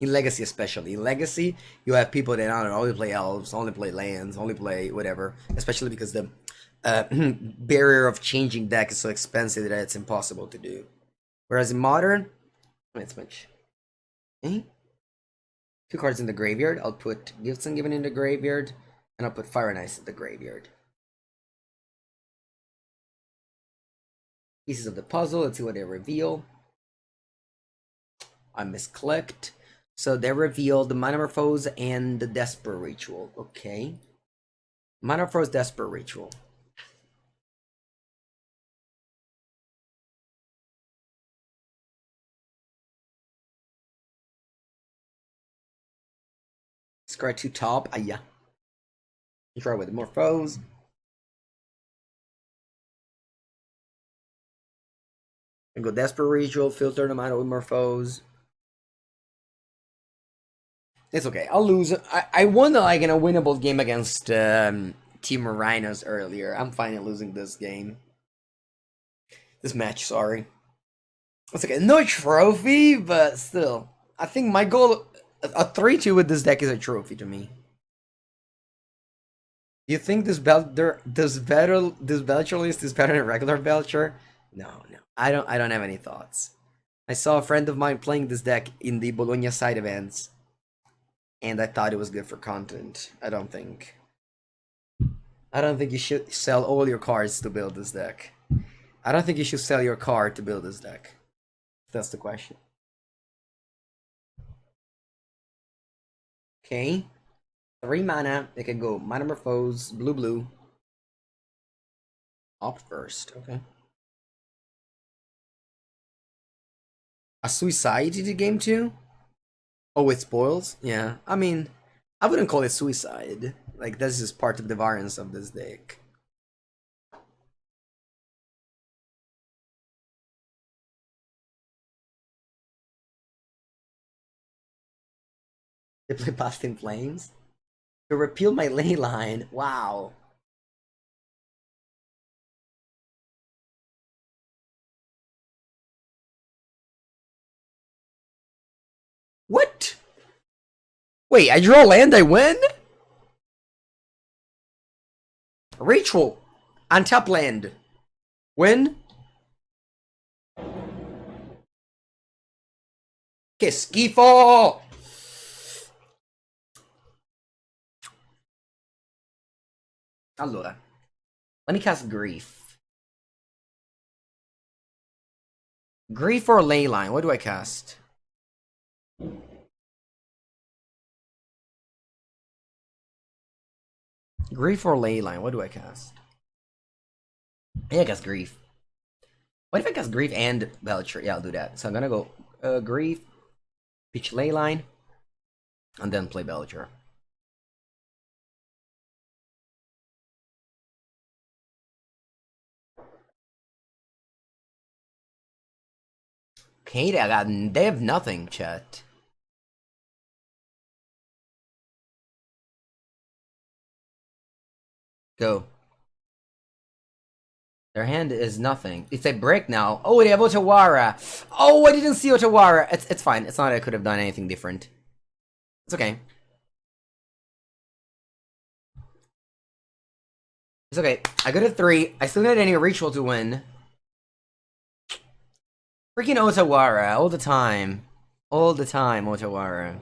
In Legacy especially. In Legacy, you have people that I don't know, only play elves, only play lands, only play whatever. Especially because the barrier of changing deck is so expensive that it's impossible to do. Whereas in Modern, it's much. Eh? 2 cards in the graveyard. I'll put Gifts Ungiven in the graveyard, and I'll put Fire and Ice in the graveyard. Pieces of the puzzle. Let's see what they reveal. I misclicked. So they revealed the Metamorphose and the Desperate Ritual. Okay. Metamorphose, Desperate Ritual. Scry 2 top. Yeah. Try with more foes. And go Desperate Ritual, filter them out with more foes. It's okay. I'll lose. I won like in a winnable game against Team Rhinos earlier. I'm fine losing this game. This match, sorry. It's okay. No trophy, but still. I think my goal, a 3-2 with this deck is a trophy to me. Do you think this Belcher list is better than regular Belcher? No. I don't have any thoughts. I saw a friend of mine playing this deck in the Bologna side events, and I thought it was good for content. I don't think you should sell all your cards to build this deck. I don't think you should sell your card to build this deck. That's the question. Okay. 3 mana. It can go Metamorphose, blue. Opt first. Okay. A suicide in the game too? Oh, it spoils? Yeah. I mean, I wouldn't call it suicide. Like, this is part of the variance of this deck. They play Past in Flames? To repeal my Leyline. Wow. What? Wait, I draw land, I win? Ritual. Untap land. Win? Que schifo! Allora. Let me cast Grief. Grief or Leyline? What do I cast? Grief or Leyline? What do I cast? I cast Grief. What if I cast Grief and Belcher? Yeah, I'll do that. So I'm gonna go Grief, pitch Leyline, and then play Belcher. Okay, they have nothing, chat. Go. Their hand is nothing. It's a brick now. Oh, they have Otawara. Oh, I didn't see Otawara. It's fine. It's not like I could have done anything different. It's okay. It's okay. I got a 3. I still don't need any ritual to win. Freaking Otawara. All the time. All the time, Otawara.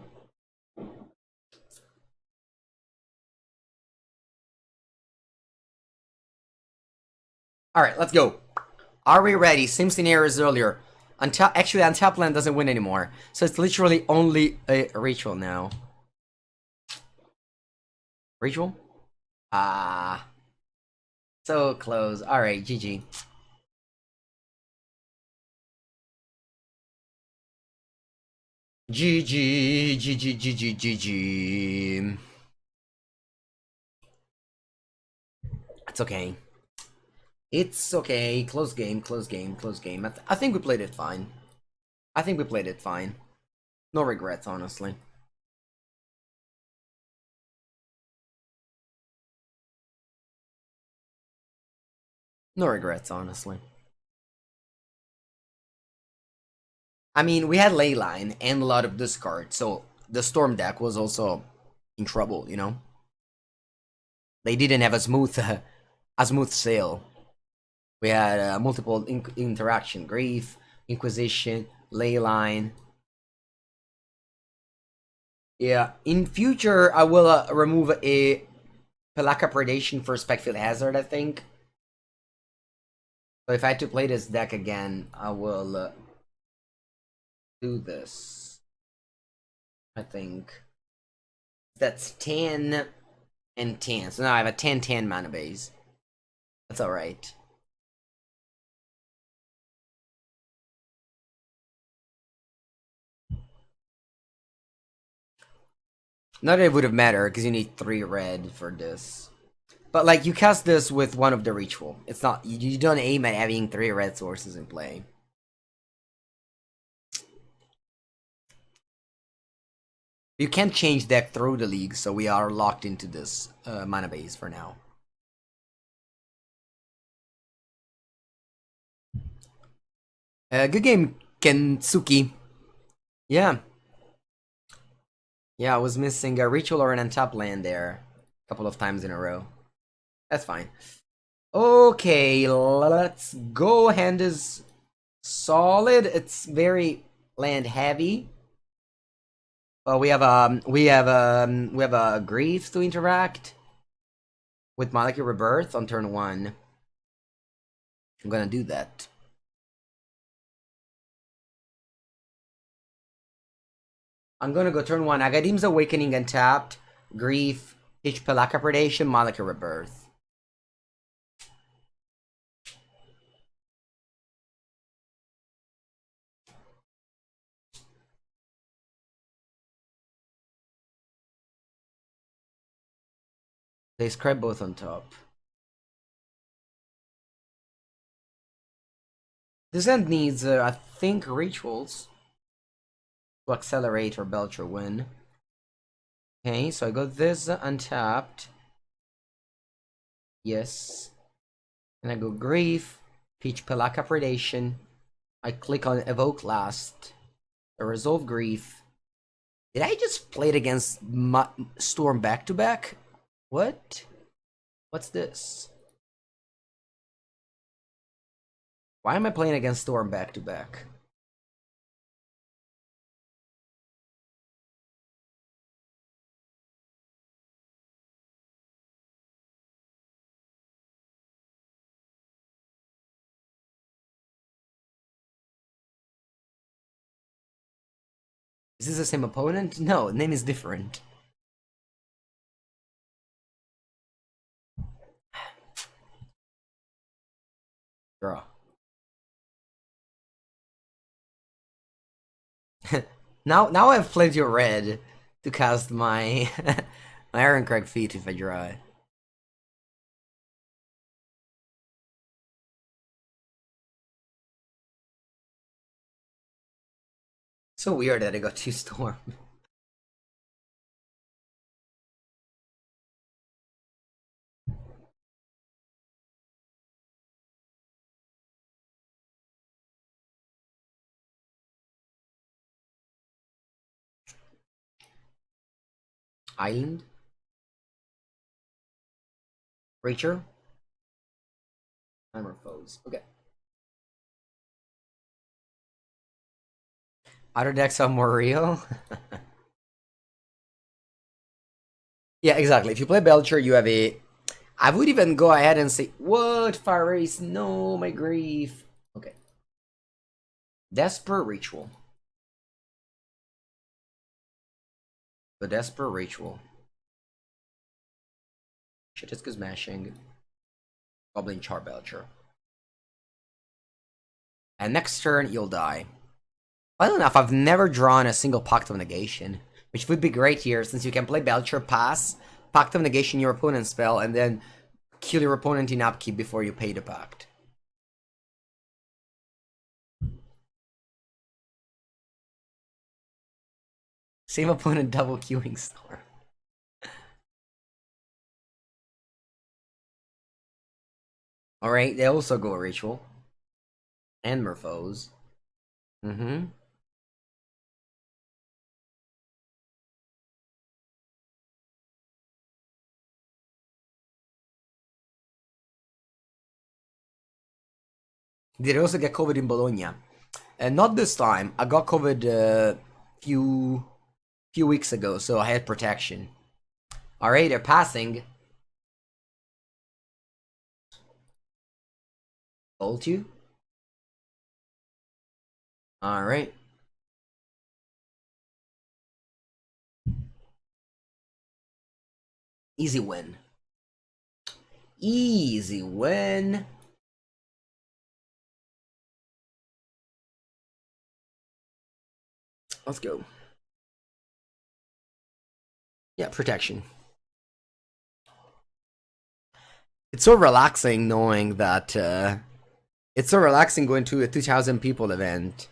Alright, let's go. Are we ready? Same scenario as earlier. Actually, untap land doesn't win anymore. So it's literally only a ritual now. Ritual? Ah. So close. Alright, GG. GG, GG, GG, GG. It's okay. It's okay. Close game, close game, close game. I think we played it fine. I think we played it fine. No regrets, honestly. No regrets, honestly. I mean, we had Leyline and a lot of discard, so the Storm deck was also in trouble, you know? They didn't have a smooth sail. We had multiple interaction, Grief, Inquisition, Leyline. Yeah, in future, I will remove a Pelakka Predation for Spikefield Hazard, I think. So if I had to play this deck again, I will do this. I think. That's 10 and 10. So now I have a 10-10 mana base. That's alright. Not that it would have mattered, because you need 3 red for this. But like, you cast this with one of the ritual. It's not, you don't aim at having 3 red sources in play. You can't change deck through the league, so we are locked into this mana base for now. Good game, Kensuki. Yeah. Yeah, I was missing a ritual or an untap land there a couple of times in a row. That's fine. Okay, let's go. Hand is solid. It's very land heavy. We have a Grief to interact with Malakir Rebirth on turn 1. I'm gonna do that. I'm gonna go turn 1. Agadeem's Awakening untapped. Grief, Hitch Pelakka Predation, Malakir Rebirth. They scribe both on top. This end needs, I think, rituals to accelerate or Belcher win. Okay, so I got this untapped. Yes. And I go Grief, Peach Pelakka Predation. I click on Evoke last. I resolve Grief. Did I just play it against Storm back-to-back? What? What's this? Why am I playing against Storm back-to-back? Is this the same opponent? No, name is different. Draw. now I have plenty of red to cast my my Irencrag feat if I draw it. So weird that I got 2 Storm. Island? Reacher? Hammer foes. Okay. Other decks are more real? Yeah, exactly. If you play Belcher, you have a... I would even go ahead and say, what? Fire Race? No, my grief. Okay. Desperate Ritual. The Desperate Ritual. Shatterskull Smashing. Goblin Charbelcher. And next turn, you'll die. Well enough, I've never drawn a single Pact of Negation, which would be great here, since you can play Belcher, pass, Pact of Negation your opponent's spell, and then kill your opponent in upkeep before you pay the Pact. Same opponent double queuing Storm. Alright, they also go Ritual. And Morphose. Mm-hmm. Did I also get COVID in Bologna? Not this time. I got COVID few weeks ago, so I had protection. Alright, they're passing. Told you. Alright. Easy win. Easy win. Let's go. Yeah, protection. It's so relaxing knowing that it's so relaxing going to a 2,000 people event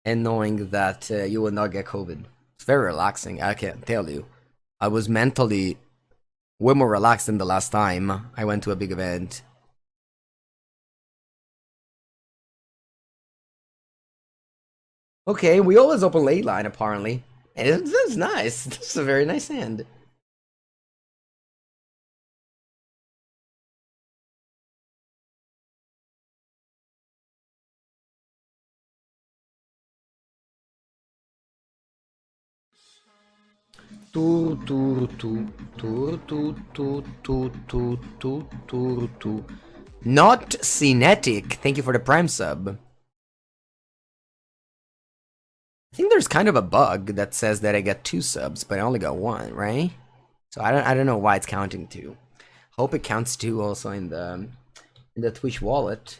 and knowing that you will not get COVID. It's very relaxing, I can't tell you. I was mentally way more relaxed than the last time I went to a big event. Okay, we always open Leyline apparently. And it's nice. This is a very nice hand. Not Cinetic. Thank you for the Prime sub. I think there's kind of a bug that says that I get 2 subs, but I only got 1, right? So I don't know why it's counting 2. Hope it counts 2 also in the Twitch wallet.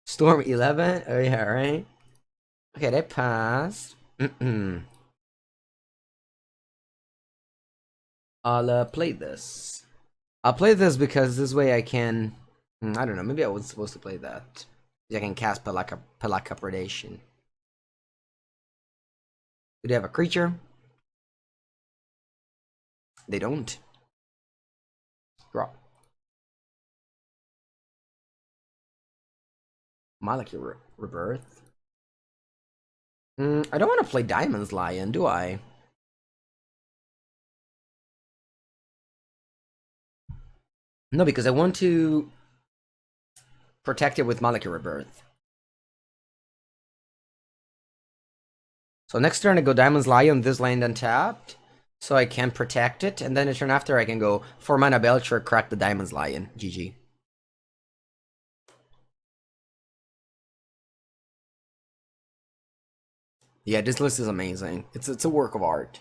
Storm 11. Oh yeah, right. Okay, they passed. I'll play this. I'll play this because this way I can. I don't know. Maybe I was supposed to play that. I can cast Pelakka Predation. Do they have a creature? They don't. Draw. Malakir Rebirth. I don't want to play Diamond's Lion, do I? No, because I want to protect it with Malakir Rebirth. So next turn I go Diamond's Lion, this land untapped, so I can protect it, and then the turn after I can go 4 mana Belcher, crack the Diamond's Lion. GG. Yeah, this list is amazing. It's a work of art.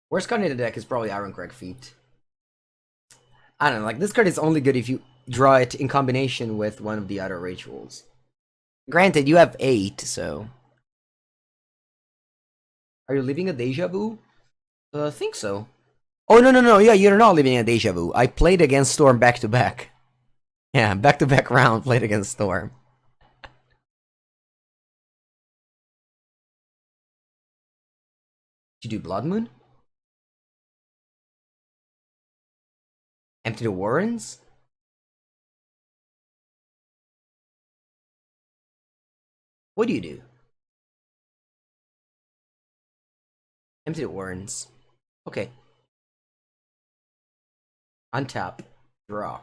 Worst card in the deck is probably Irencrag Feet. I don't know, like this card is only good if you draw it in combination with one of the other rituals. Granted, you have 8, so. Are you living a deja vu? I think so. Oh, no, yeah, you're not living a deja vu. I played against Storm back to back. Yeah, back to back round, played against Storm. Did you do Blood Moon? Empty the Warrens? What do you do? Empty the Warrens. Okay. Untap. Draw.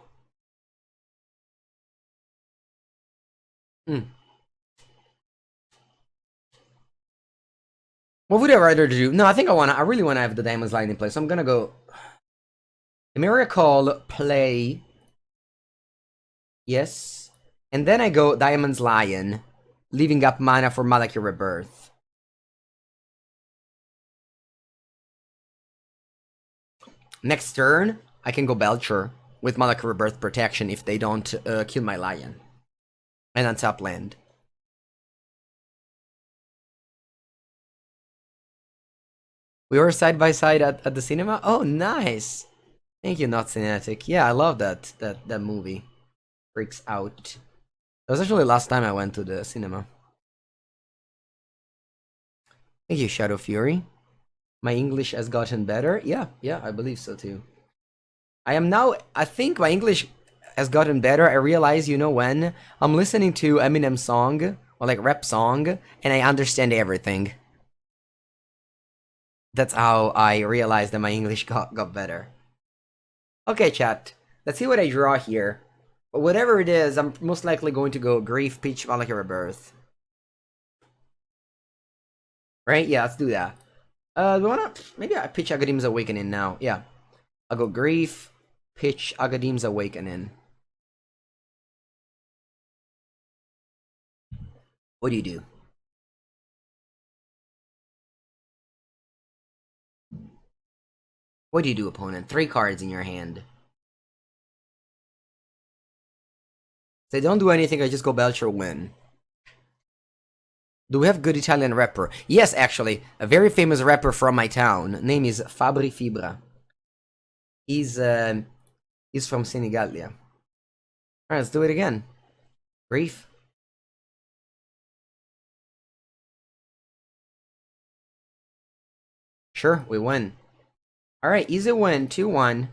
What would I rather do? No, I think I really wanna have the Diamond's Lion in play, so I'm gonna go Emeria Call, play. Yes. And then I go Diamond's Lion, leaving up mana for Malakir Rebirth. Next turn, I can go Belcher with Malakir Rebirth protection if they don't kill my Lion. And untap land. We were side by side at the cinema. Oh, nice. Thank you, Not Cinetic. Yeah, I love that movie. Freaks out. That was actually the last time I went to the cinema. Thank you, Shadow Fury. My English has gotten better. Yeah, I believe so too. I think my English has gotten better. I realize, you know when? I'm listening to Eminem song, or like rap song, and I understand everything. That's how I realized that my English got better. Okay, chat. Let's see what I draw here. But whatever it is, I'm most likely going to go Grief, Peach, Malakir Rebirth. Right? Yeah, let's do that. Maybe I pitch Agadeem's Awakening now. Yeah. I'll go Grief, pitch Agadeem's Awakening. What do you do? What do you do, opponent? 3 cards in your hand. If they don't do anything, I just go Belcher win. Do we have good Italian rapper? Yes, actually. A very famous rapper from my town. Name is Fabri Fibra. He's from Senegalia. Alright, let's do it again. Grief. Sure, we win. Alright, easy win. 2-1.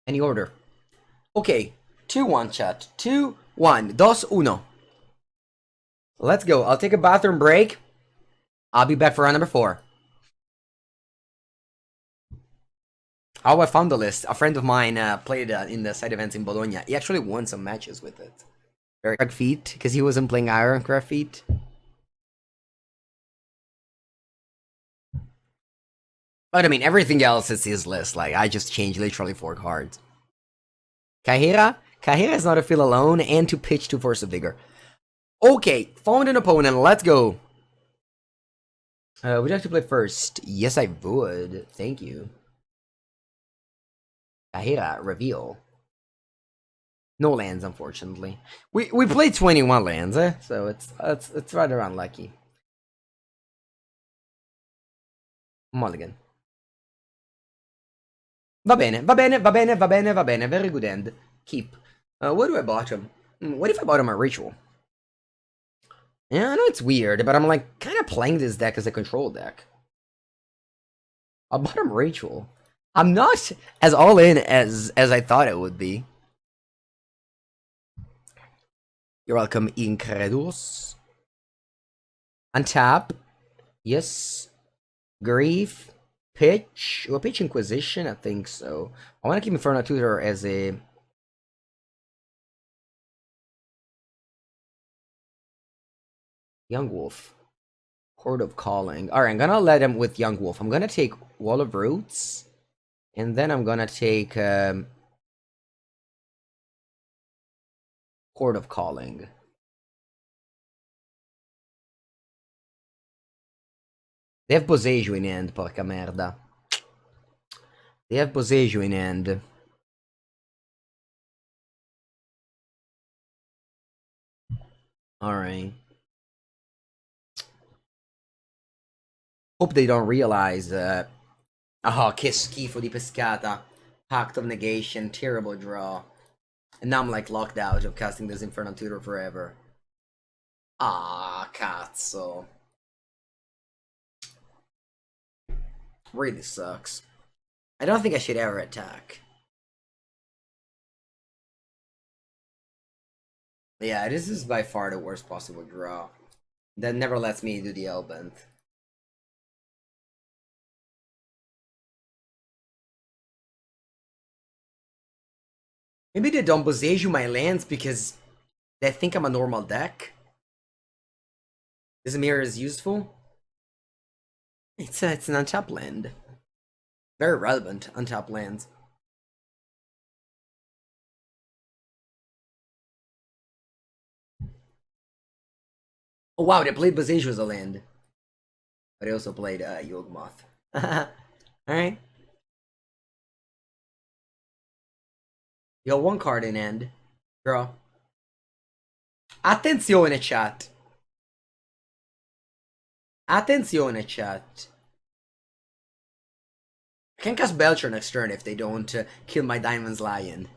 Any order. Okay, 2-1, chat. 2-1. 2-1. Let's go. I'll take a bathroom break. I'll be back for round number 4. Oh, I found the list. A friend of mine played in the side events in Bologna. He actually won some matches with it. Irencrag feat, because he wasn't playing Irencrag feat. But I mean, everything else is his list. Like, I just changed literally 4 cards. Kaheera? Kaheera is not a feel alone and to pitch to Force of Vigor. Okay, found an opponent. Let's go. Would you like to play first? Yes, I would. Thank you. Kaheera, reveal. No lands, unfortunately. We played 21 lands, so it's rather unlucky. Mulligan. Va bene, va bene, va bene, va bene, va bene. Very good end. Keep. What do I bottom? What if I bottom a ritual? Yeah, I know it's weird, but I'm like kind of playing this deck as a control deck. A bottom ritual. I'm not as all in as I thought it would be. You're welcome, Incredulous. Untap. Yes. Grief. Pitch. Well, pitch Inquisition? I think so. I want to keep Infernal Tutor as a... Young Wolf. Horde of Calling. Alright, I'm gonna let him with Young Wolf. I'm gonna take Wall of Roots. And then I'm gonna take... Horde of Calling. They have Boseiju in hand, porca merda. They have Boseiju in hand. Alright. Hope they don't realize oh, che schifo di pescata. Pact of Negation, terrible draw. And now I'm like locked out of casting this Infernal Tutor forever. Ah, cazzo. Really sucks. I don't think I should ever attack. Yeah, this is by far the worst possible draw. That never lets me do the Hellbent. Maybe they don't Boseiju my lands because they think I'm a normal deck. This mirror is useful. It's an untapped land. Very relevant untapped lands. Oh wow, they played Boseiju as a land. But they also played Yawgmoth. Alright. You got one card in hand. Draw. Attenzione chat. Attenzione chat. I can cast Belcher next turn if they don't kill my Diamond's Lion.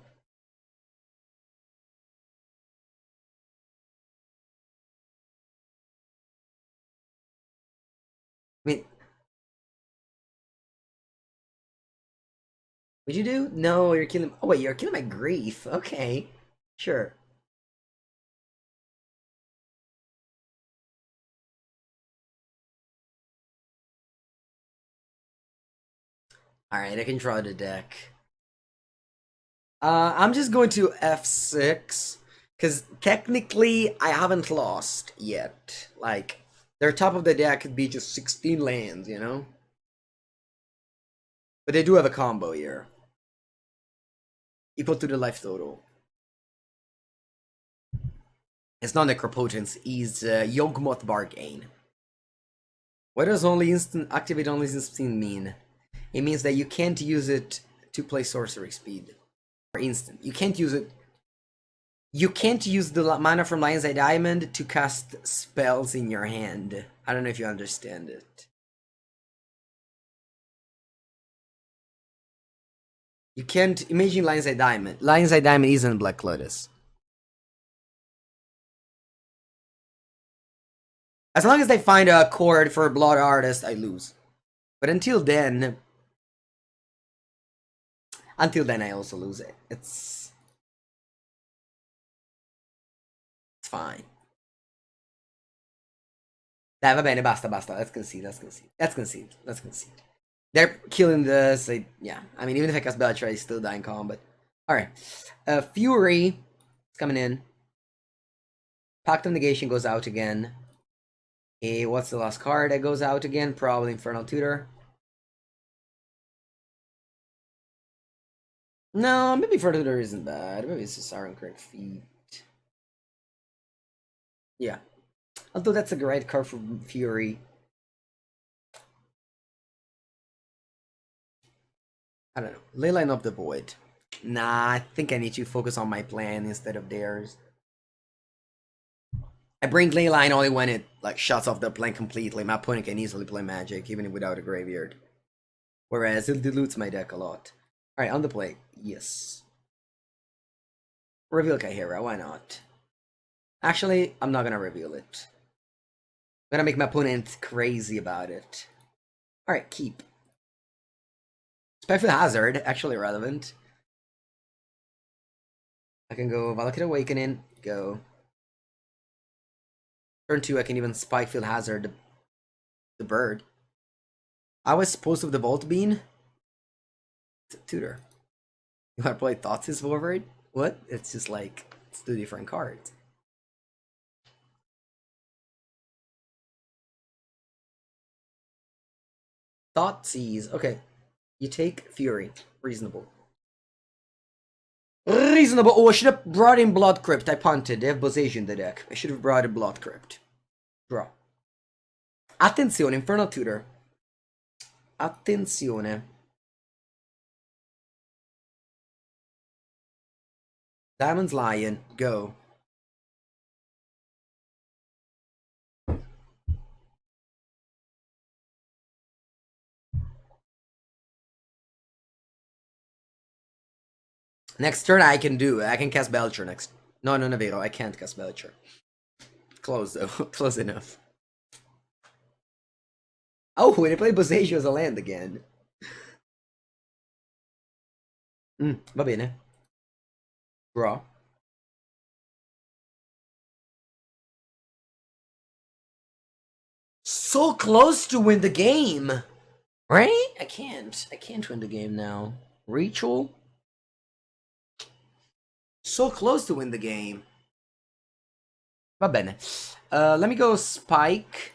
I mean, what'd you do? No, you're killing. Oh wait, you're killing my grief. Okay, sure. All right, I can draw the deck. I'm just going to F6 because technically I haven't lost yet. Like their top of the deck could be just 16 lands, you know. But they do have a combo here. Equal to the life total. It's not Necropotence, he's Yawgmoth Bargain. What does only instant activate only instant mean? It means that you can't use it to play sorcery speed. Or instant. You can't use it. You can't use the mana from Lion's Eye Diamond to cast spells in your hand. I don't know if you understand it. You can't imagine Lion's Eye Diamond. Lion's Eye Diamond isn't Black Lotus. As long as they find a chord for a Blood Artist, I lose. But until then I also lose it. It's fine. Dai, va bene, basta. Let's concede. They're killing this. Yeah, I mean, even if I cast Belcher, I still die in combat. Alright. Fury is coming in. Pact of Negation goes out again. What's the last card that goes out again? Probably Infernal Tutor. No, maybe Infernal Tutor isn't bad. Maybe it's just Irencrag feet. Yeah. Although that's a great card for Fury. I don't know. Leyline of the Void. Nah, I think I need to focus on my plan instead of theirs. I bring Leyline only when it like shuts off the plan completely. My opponent can easily play Magic, even without a graveyard. Whereas it dilutes my deck a lot. Alright, on the play. Yes. Reveal Kaheera, why not? Actually, I'm not gonna reveal it. I'm gonna make my opponent crazy about it. Alright, keep. Spikefield Hazard, actually relevant. I can go Valakut Awakening, go. Turn 2, I can even Spikefield Hazard the bird. I was supposed to have the Volt Bean. It's a tutor. You wanna play Thoughtseize forward? What? It's just like, it's 2 different cards. Thoughtseize, okay. You take Fury. Reasonable. Reasonable. Oh, I should have brought in Blood Crypt. I punted. They have Boseiju in the deck. I should have brought in Blood Crypt. Draw. Attenzione, Infernal Tutor. Attenzione. Diamond's Lion. Go. Next turn I can cast Belcher next. No, Vero. I can't cast Belcher. Close though. Close enough. Oh, they play Boseiju as a land again. Va bene. Draw. So close to win the game. Right? I can't win the game now. Ritual? So close to win the game. Va bene. Let me go Spike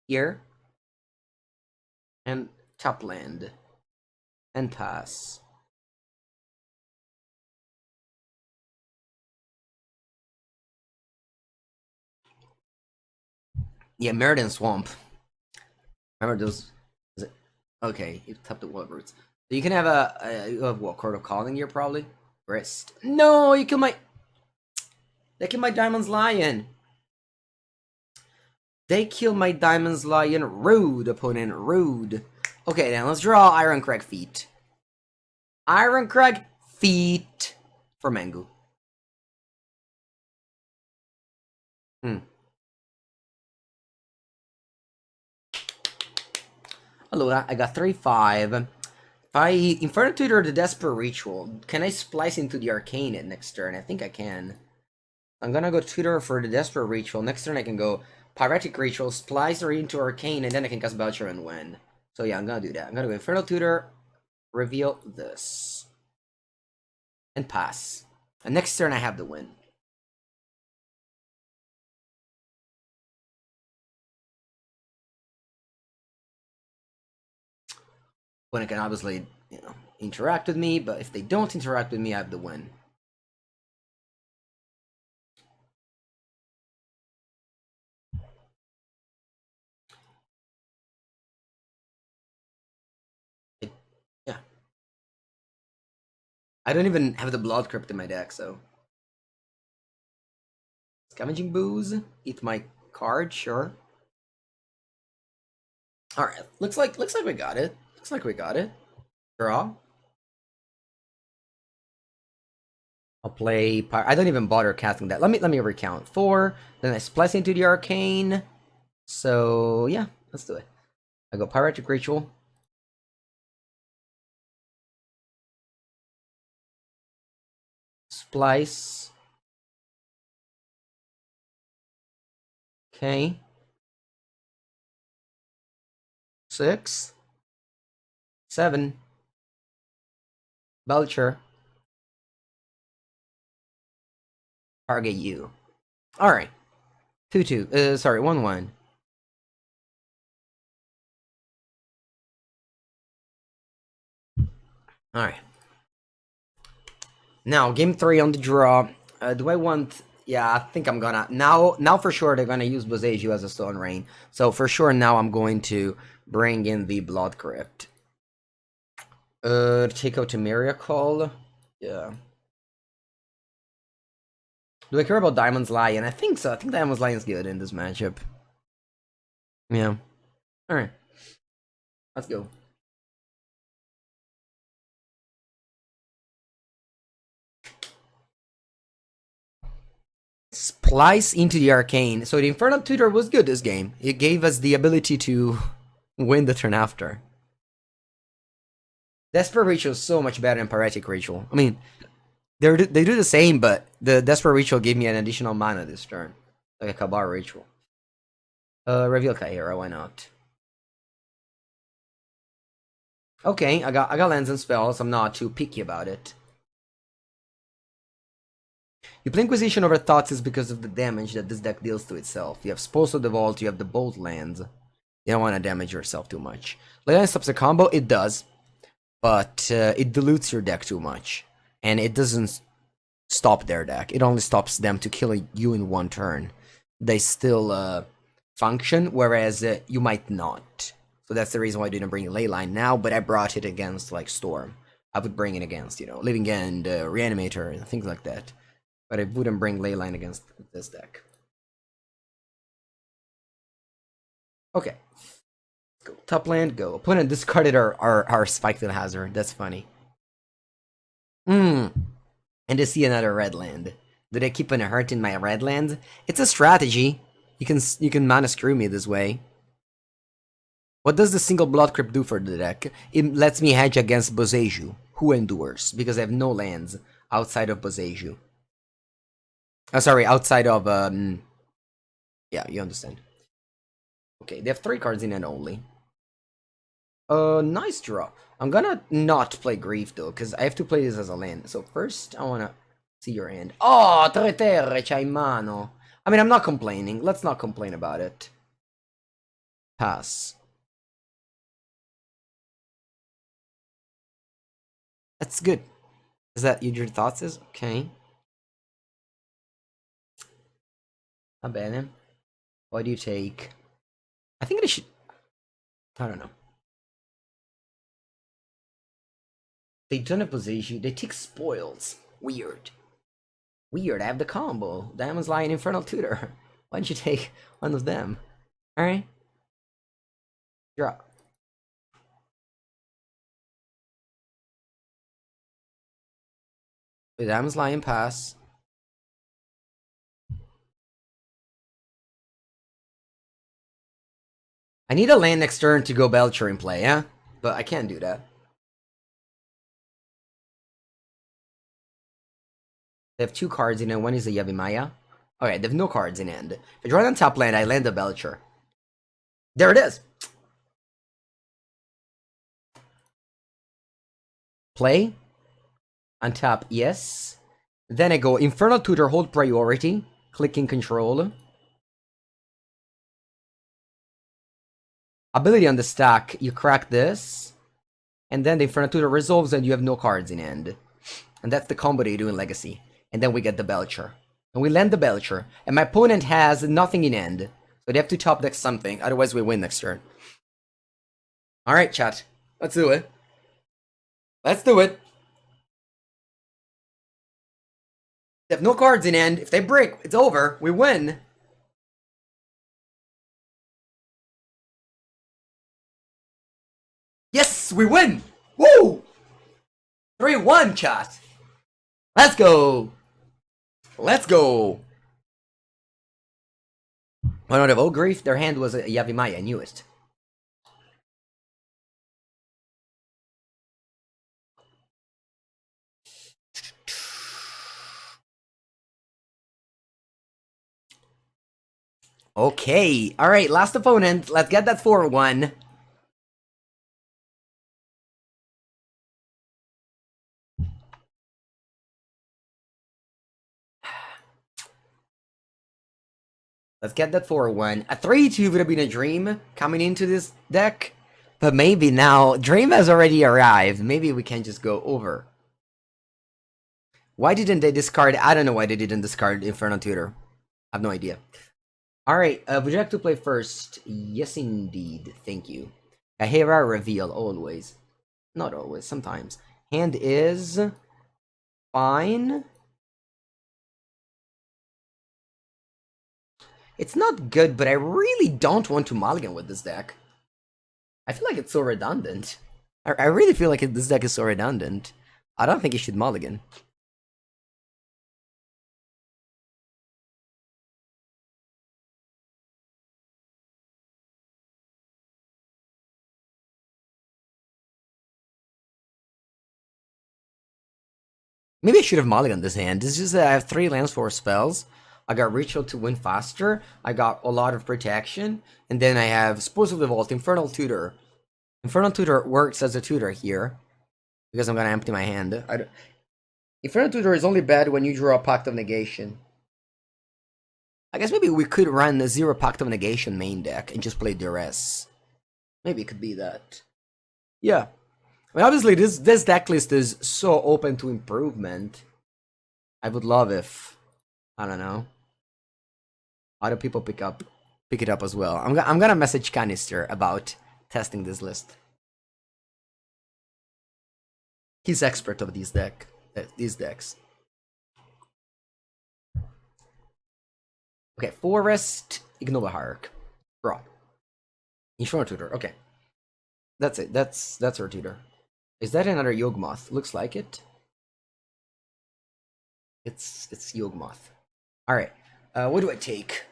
here. And top land. And pass. Yeah, Meridian Swamp. Remember those? Okay, you tapped the Wild Roots. So you can have you have what, Court of Calling here probably? Wrist. No, you kill my... They kill my Diamond's Lion. They kill my Diamond's Lion. Rude, opponent. Rude. Okay, then let's draw Irencrag feet. Irencrag feet for Mengu. Hello, I got 3-5. If I Infernal Tutor the Desperate Ritual, can I splice into the Arcane at next turn? I think I can. I'm gonna go Tutor for the Desperate Ritual. Next turn I can go Pyretic Ritual, splice her into Arcane, and then I can cast Belcher and win. So yeah, I'm gonna do that. I'm gonna go Infernal Tutor, reveal this, and pass. And next turn I have the win. When I can obviously, interact with me, but if they don't interact with me, I have the win. Yeah. I don't even have the Blood Crypt in my deck, so... Scavenging Booze? Eat my card, sure. Alright, looks like we got it. Looks like we got it. Draw. I'll play... I don't even bother casting that. Let me recount. 4, then I splice into the Arcane. So, yeah, let's do it. I go Pyretic Ritual. Splice. Okay. 6. 7. Belcher. Target you. Alright. 2-2. Sorry, 1-1. Alright. Now, game 3 on the draw. Do I want... Yeah, I think I'm gonna... Now for sure they're gonna use Boseiju as a Stone Rain. So for sure now I'm going to bring in the Blood Crypt. Take out Emeria call. Yeah. Do I care about Diamond's Lion? I think so. I think Diamond's Lion's good in this matchup. Yeah. Alright. Let's go. Splice into the Arcane. So the Infernal Tutor was good this game. It gave us the ability to win the turn after. Desperate Ritual is so much better than Pyretic Ritual. I mean, they do the same, but the Desperate Ritual gave me an additional mana this turn. Like a Kabar Ritual. Reveal Kaheera, why not? Okay, I got lands and spells, I'm not too picky about it. You play Inquisition over Thoughts because of the damage that this deck deals to itself. You have Spoils of the Vault, you have the Bolt lands. You don't want to damage yourself too much. Leyline stops a combo, it does. But it dilutes your deck too much. And it doesn't stop their deck. It only stops them to kill you in one turn. They still function, whereas you might not. So that's the reason why I didn't bring Leyline now, but I brought it against, like, Storm. I would bring it against, Living End, Reanimator, and things like that. But I wouldn't bring Leyline against this deck. Okay. Go. Top land, go. Opponent discarded our Spikefield Hazard. That's funny. And they see another red land. Do they keep an hurt in my red land? It's a strategy. You can mana screw me this way. What does the single Blood Crypt do for the deck? It lets me hedge against Boseiju, who endures, because I have no lands outside of Boseiju. Sorry, outside of yeah, you understand. Okay, they have 3 cards in hand only. Nice draw. I'm gonna not play Grief though, because I have to play this as a land. So first, I wanna see your hand. Oh, tre terre c'hai in mano. I mean, I'm not complaining. Let's not complain about it. Pass. That's good. Is that your thoughts? Is okay. Va bene. What do you take? I think I should. I don't know. They don't have position. They take spoils. Weird. Weird. I have the combo. Diamonds Lion, Infernal Tutor. Why don't you take one of them? Alright. Draw. The Diamonds Lion pass. I need a land next turn to go Belcher in play, yeah? But I can't do that. They have 2 cards in hand. One is a Yavimaya. Okay, they have no cards in hand. If I draw on top land, I land a Belcher. There it is! Play. Untap, yes. Then I go Infernal Tutor, hold priority. Clicking control. Ability on the stack, you crack this. And then the Infernal Tutor resolves and you have no cards in hand. And that's the combo that you do in Legacy. And then we get the Belcher. And we land the Belcher. And my opponent has nothing in hand. So they have to top deck something, otherwise we win next turn. Alright, chat. Let's do it. Let's do it. They have no cards in hand. If they break, it's over. We win. Yes, we win! Woo! 3-1, chat. Let's go. Let's go. Oh no, they have Old Grief. Their hand was a Yavimaya. I knew it. Okay. Alright, last opponent. Let's get that 4-1. Let's get that 4-1. A 3-2 would have been a dream coming into this deck. But maybe now, Dream has already arrived. Maybe we can just go over. Why didn't they discard? I don't know why they didn't discard Infernal Tutor. I have no idea. Alright, would you like to play first? Yes, indeed. Thank you. Kaheera reveal, always. Not always, sometimes. Hand is fine. It's not good, but I really don't want to mulligan with this deck. I feel like it's so redundant. I really feel like this deck is so redundant. I don't think it should mulligan. Maybe I should have mulliganed this hand. It's just that I have 3 lands for spells. I got Ritual to win faster. I got a lot of protection. And then I have Spoils of the Vault, Infernal Tutor. Infernal Tutor works as a tutor here. Because I'm gonna empty my hand. Infernal Tutor is only bad when you draw a Pact of Negation. I guess maybe we could run a 0 Pact of Negation main deck and just play Duress. Maybe it could be that. Yeah. I mean, obviously, this deck list is so open to improvement. I would love if, I don't know, other people pick it up as well. I'm gonna message Canister about testing this list. He's expert of these decks. Okay, Forest, ignore the Hierarch. Draw. Infernal Tutor, okay. That's it, that's our tutor. Is that another Yawgmoth? Looks like it. It's Yawgmoth. Alright, what do I take?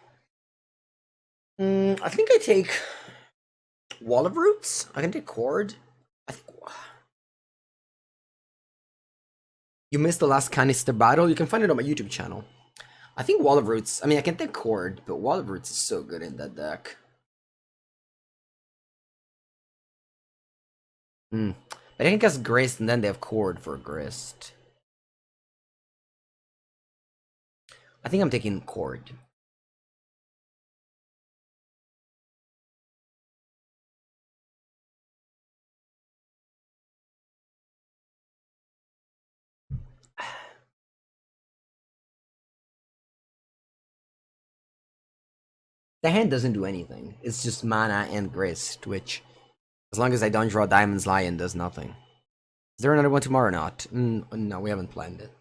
I think I take Wall of Roots. I can take Chord. I think... You missed the last Canister battle? You can find it on my YouTube channel. I think Wall of Roots... I mean, I can take Chord, but Wall of Roots is so good in that deck. Hmm. But I think it's Grist, and then they have Cord for Grist. I think I'm taking Cord. The hand doesn't do anything. It's just mana and Grist, which, as long as I don't draw Diamond's Lion, does nothing. Is there another one tomorrow or not? No, we haven't planned it.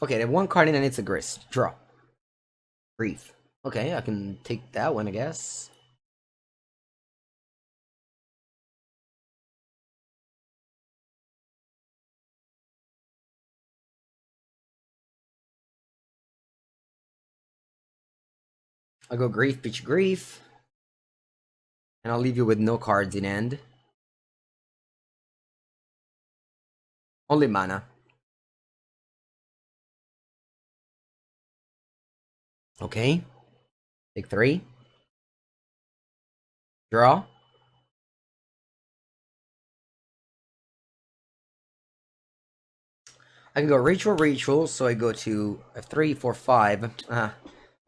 Okay, they have one card in and it's a Grist. Draw. Brief. Okay, I can take that one, I guess. I'll go Grief, pitch Grief. And I'll leave you with no cards in hand. Only mana. Okay. Take 3. Draw. I can go Ritual, so I go to 3, 4, 5. I'm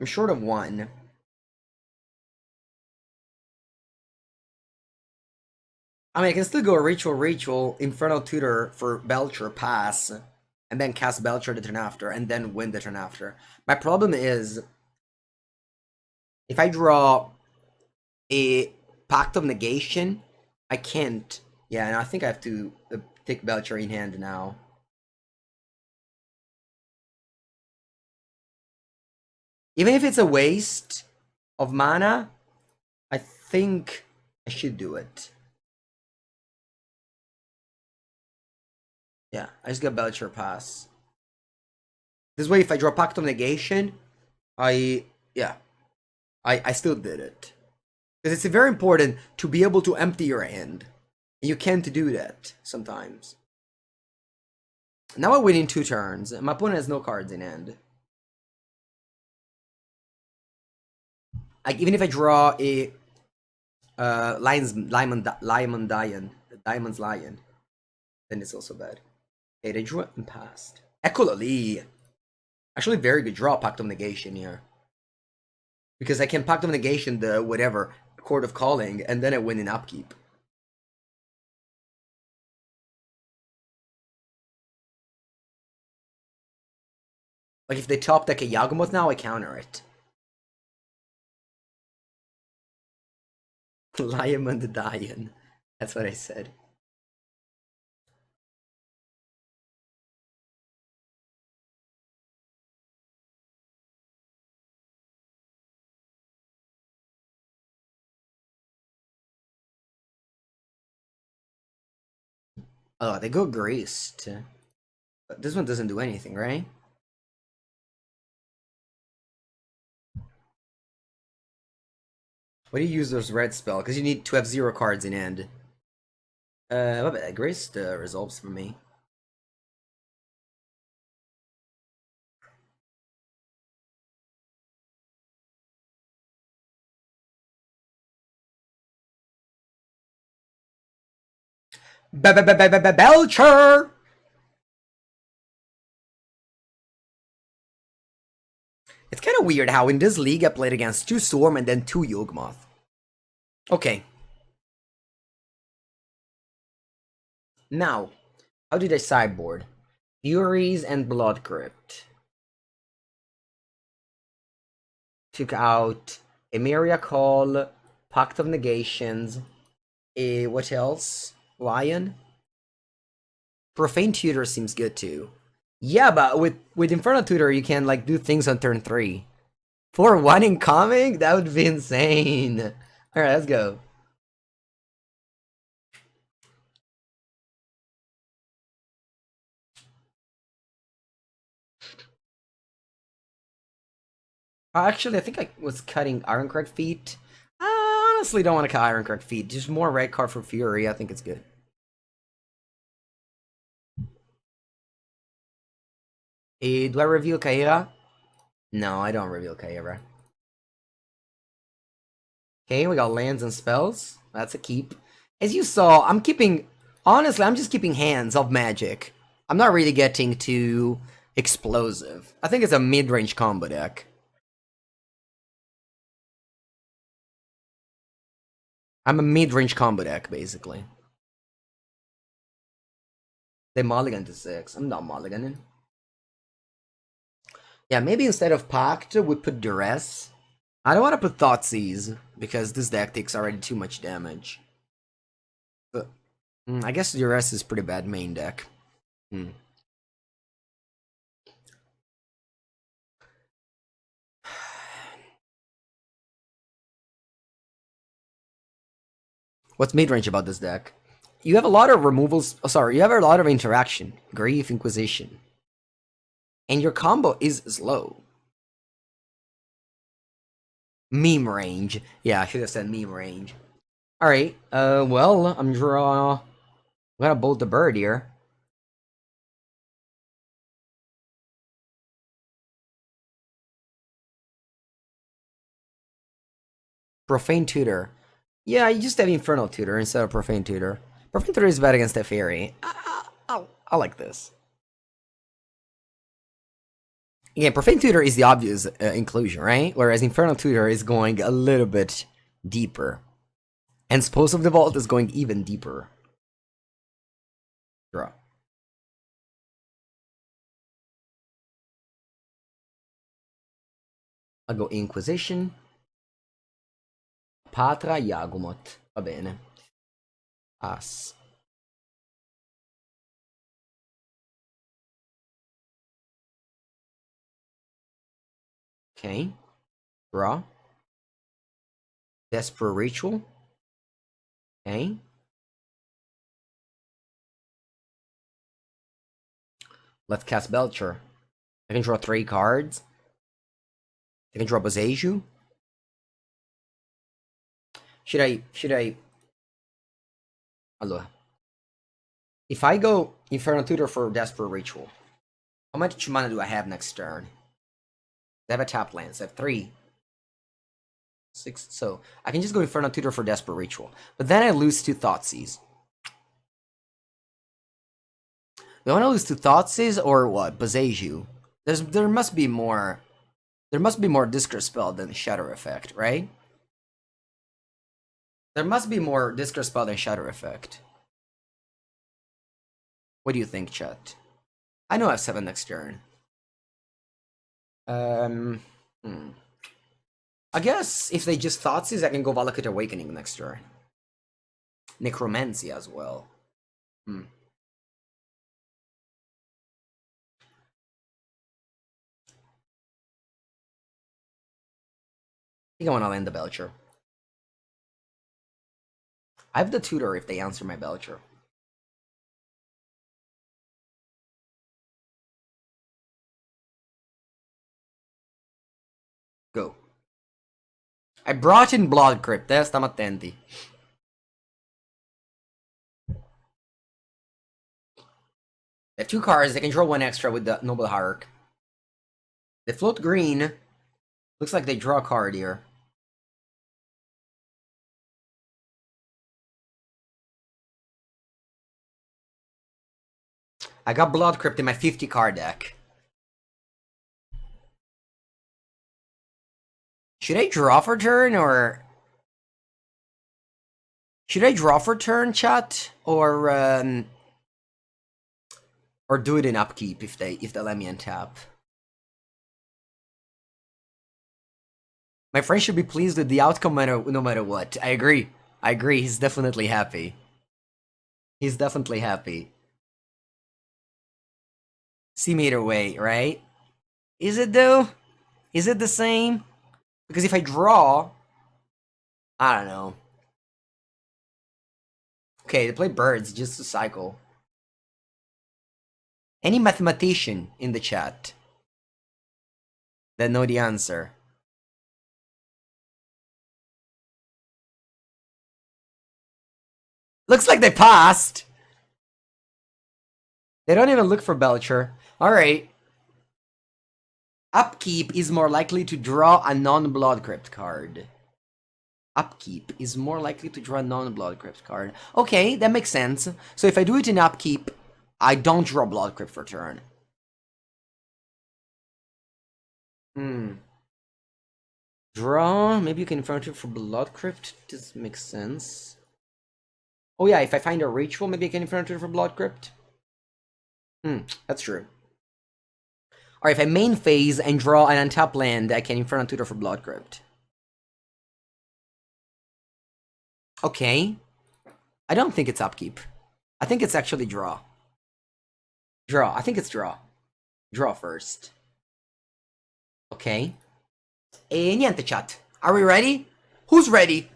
short of 1. I mean, I can still go Ritual, Infernal Tutor for Belcher, pass, and then cast Belcher the turn after, and then win the turn after. My problem is, if I draw a Pact of Negation, I can't. Yeah, and I think I have to take Belcher in hand now. Even if it's a waste of mana, I think I should do it. Yeah, I just got Belcher pass. This way, if I draw Pact of Negation, I still did it. Because it's very important to be able to empty your hand. And you can't do that sometimes. Now I win in 2 turns. My opponent has no cards in hand. Like, even if I draw a Diamond's Lion, then it's also bad. Okay, they drew it and passed. Ekolali. Actually, very good draw, Pact of Negation here. Because I can Pact of Negation the whatever, Court of Calling, and then I win in upkeep. Like, if they top deck a Yawgmoth now, I counter it. Lion the Dian. That's what I said. Oh, they go Graced. But this one doesn't do anything, right? Why do you use those red spell? Because you need to have 0 cards in hand. Graced resolves for me. Belcher! It's kind of weird how in this league I played against 2 Storm and then 2 Yawgmoth. Okay. Now, how did I sideboard? Furies and Blood Crypt. Took out Emeria Call, Pact of Negations, what else? Lion? Profane Tutor seems good too. Yeah, but with Infernal Tutor you can like do things on turn 3. For 1 incoming? That would be insane. Alright, let's go. Actually, I think I was cutting Irencrag feet. I honestly don't want to cut Irencrag feet. Just more red card for Fury. I think it's good. Do I reveal Kaheera? No, I don't reveal Kaheera. Okay, we got lands and spells. That's a keep. As you saw, I'm keeping... Honestly, I'm just keeping hands of magic. I'm not really getting too explosive. I think it's a mid-range combo deck. I'm a mid-range combo deck, basically. They mulligan to 6. I'm not mulliganing. Yeah, maybe instead of Pact, we put Duress. I don't want to put Thoughtseize, because this deck takes already too much damage. But, I guess Duress is pretty bad main deck. What's mid-range about this deck? You have a lot of removals. Oh, sorry, you have a lot of interaction. Grief, Inquisition. And your combo is slow. Meme range. Yeah, I should have said meme range. Alright, well, I'm gonna bolt the bird here. Profane Tutor. Yeah, you just have Infernal Tutor instead of Profane Tutor. Profane Tutor is bad against the Fairy. I like this. Yeah, Profane Tutor is the obvious inclusion, right? Whereas Infernal Tutor is going a little bit deeper. And Spoils of the Vault is going even deeper. Draw. I'll go Inquisition. Patra Yagumot. Va bene. As. Okay. Draw. Desperate Ritual. Okay. Let's cast Belcher. I can draw 3 cards. I can draw Boseiju. Should I... Allora. If I go Infernal Tutor for Desperate Ritual, how much mana do I have next turn? I have a tap lands. I have 3. 6. So, I can just go Infernal Tutor for Desperate Ritual. But then I lose to Thoughtseize. Do I want to lose to Thoughtseize or what? Boseiju. There must be more... There must be more Discard Spell than Shadow Effect, right? There must be more Discard Spell than Shadow Effect. What do you think, chat? I know I have 7 next turn. I guess if they just Thoughtseize, I can go Valakut Awakening next turn. Necromancy as well. I think I want to land the Belcher. I have the Tutor if they answer my Belcher. Go. I brought in Blood Crypt, stiamo attenti. They have 2 cards, they can draw 1 extra with the Noble Hierarch. They float green. Looks like they draw a card here. I got Blood Crypt in my 50 card deck. Should I draw for turn or... Should I draw for turn, chat? Or do it in upkeep if they let me untap? My friend should be pleased with the outcome no matter what. I agree. I agree. He's definitely happy. He's definitely happy. See me either way, right? Is it though? Is it the same? Because if I draw... I don't know. Okay, they play birds just to cycle. Any mathematician in the chat that know the answer? Looks like they passed. They don't even look for Belcher. Alright. Upkeep is more likely to draw a non-Blood Crypt card. Upkeep is more likely to draw a non-Blood Crypt card. Okay, that makes sense. So if I do it in Upkeep, I don't draw Blood Crypt for turn. Draw, maybe you can Infernal Tutor for Blood Crypt. This makes sense. Oh yeah, if I find a ritual, maybe I can Infernal Tutor for Blood Crypt. That's true. Or if I main phase and draw an untap land, I can Infernal Tutor for Blood Crypt. Okay. I don't think it's Upkeep. I think it's actually draw. Draw. I think it's draw. Draw first. Okay. E niente, chat. Are we ready? Who's ready?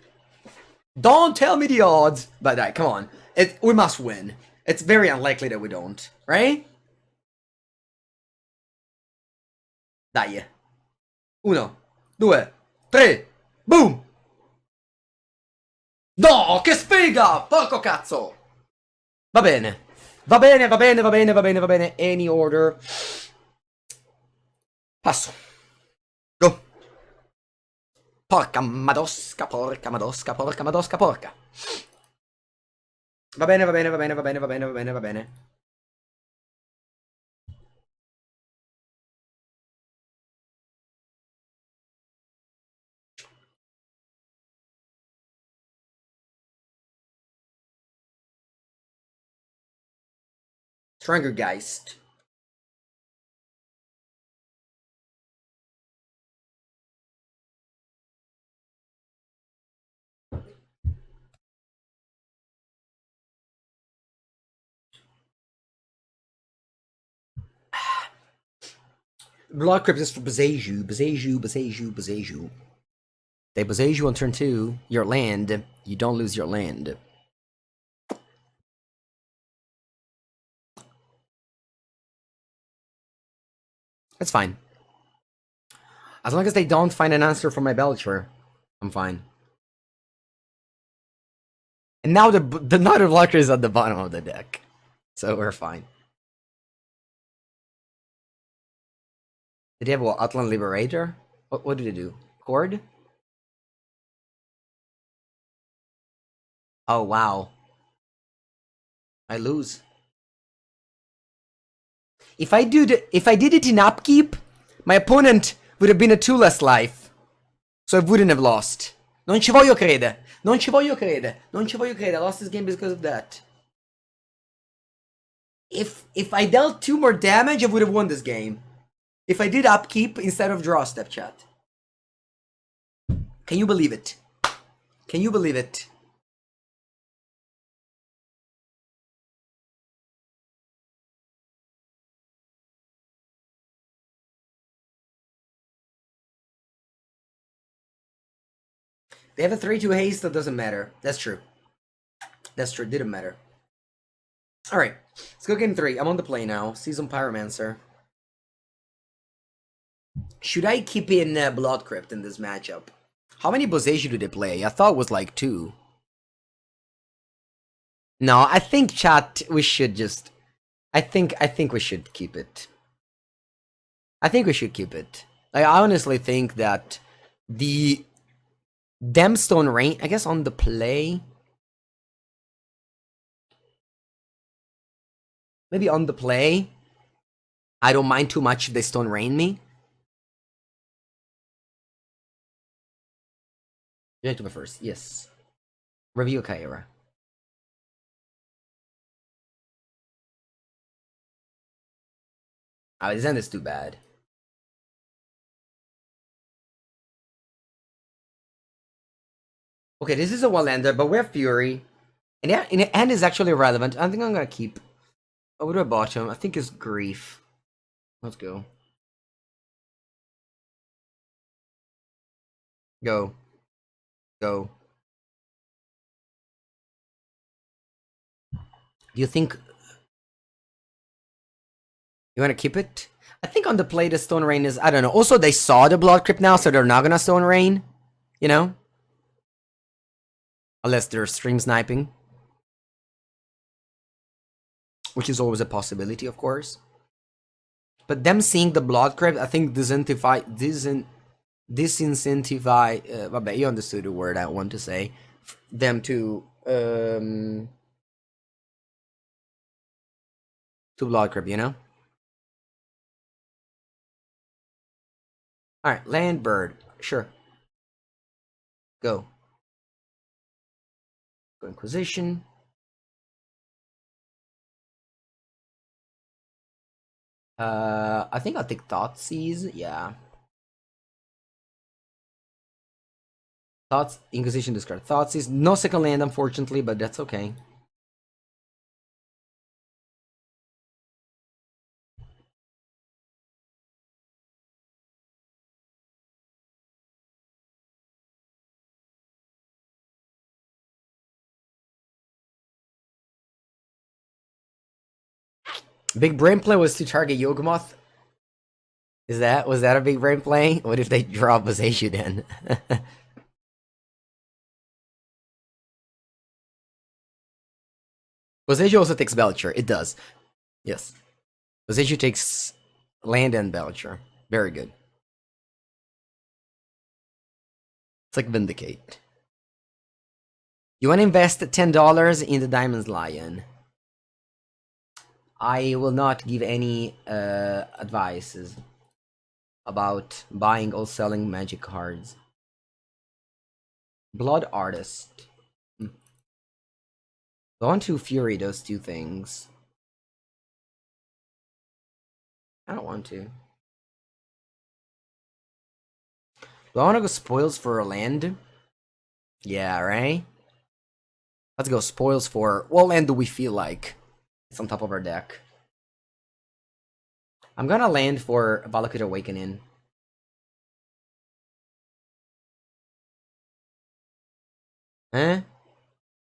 Don't tell me the odds. But come on. We must win. It's very unlikely that we don't. Right? Dai. 1, 2, 3. Boom! No, che sfiga! Porco cazzo! Va bene. Va bene, va bene, va bene, va bene, va bene. Any order. Passo. Go. Porca madosca, porca madosca, porca madosca, porca. Va bene, va bene, va bene, va bene, va bene, va bene, va bene. Strangergeist. Blood Crypt is for Bezeju, Bezeju, Bezeju, Bezeju. They Bezeju on turn 2, your land, you don't lose your land. That's fine. As long as they don't find an answer for my Belcher, I'm fine. And now the Knight of Blocker is at the bottom of the deck. So we're fine. Did he have what? Outland Liberator? What did he do? Chord? Oh wow. I lose. If I did it in Upkeep, my opponent would have been a 2 less life. So I wouldn't have lost. Non ci voglio credere. Non ci voglio credere. Non ci voglio credere. I lost this game because of that. If I dealt 2 more damage, I would have won this game. If I did Upkeep instead of draw step, chat. Can you believe it? Can you believe it? They have a 3-2 haste, that doesn't matter. That's true. That's true, didn't matter. Alright, let's go game 3. I'm on the play now. Season Pyromancer. Should I keep in Blood Crypt in this matchup? How many Boseiju do they play? I thought it was like 2. No, I think, chat, we should just... I think we should keep it. I think we should keep it. I honestly think that the Gemstone Rain, I guess on the play... Maybe on the play, I don't mind too much if they Stone Rain me. You have to be first, yes. Review Kaheera. Oh, this end is too bad. Okay, this is a one-lander, but we have Fury. And yeah, in the end is actually relevant. I think I'm gonna keep. Oh, what do I bottom? I think it's Grief. Let's go. Go. Go. Do you think... You wanna keep it? I think on the play the Stone Rain is... I don't know. Also, they saw the Blood Crypt now, so they're not gonna Stone Rain. You know? Unless they're stream sniping. Which is always a possibility, of course. But them seeing the Blood Crypt, I think disincentivize, vabbè, io understood the word I want to say, them to Blood Crypt, you know? Alright, land bird, sure. Go. Go Inquisition. I think I'll take Thoughtseize, yeah. Thoughts, Inquisition discard. Thoughtseize, no second land unfortunately, but that's okay. Big brain play was to target Yawgmoth. Was that a big brain play? What if they draw Boseiju then? Boseiju also takes Belcher. It does. Yes. Boseiju takes land and Belcher. Very good. It's like Vindicate. You want to invest $10 in the Diamond's Lion. I will not give any advices about buying or selling magic cards. Blood Artist. I want to Fury those two things. I don't want to. Do I want to go spoils for a land? Yeah, right? Let's go spoils for... What land do we feel like? It's on top of our deck. I'm gonna land for Valakut Awakening. Eh?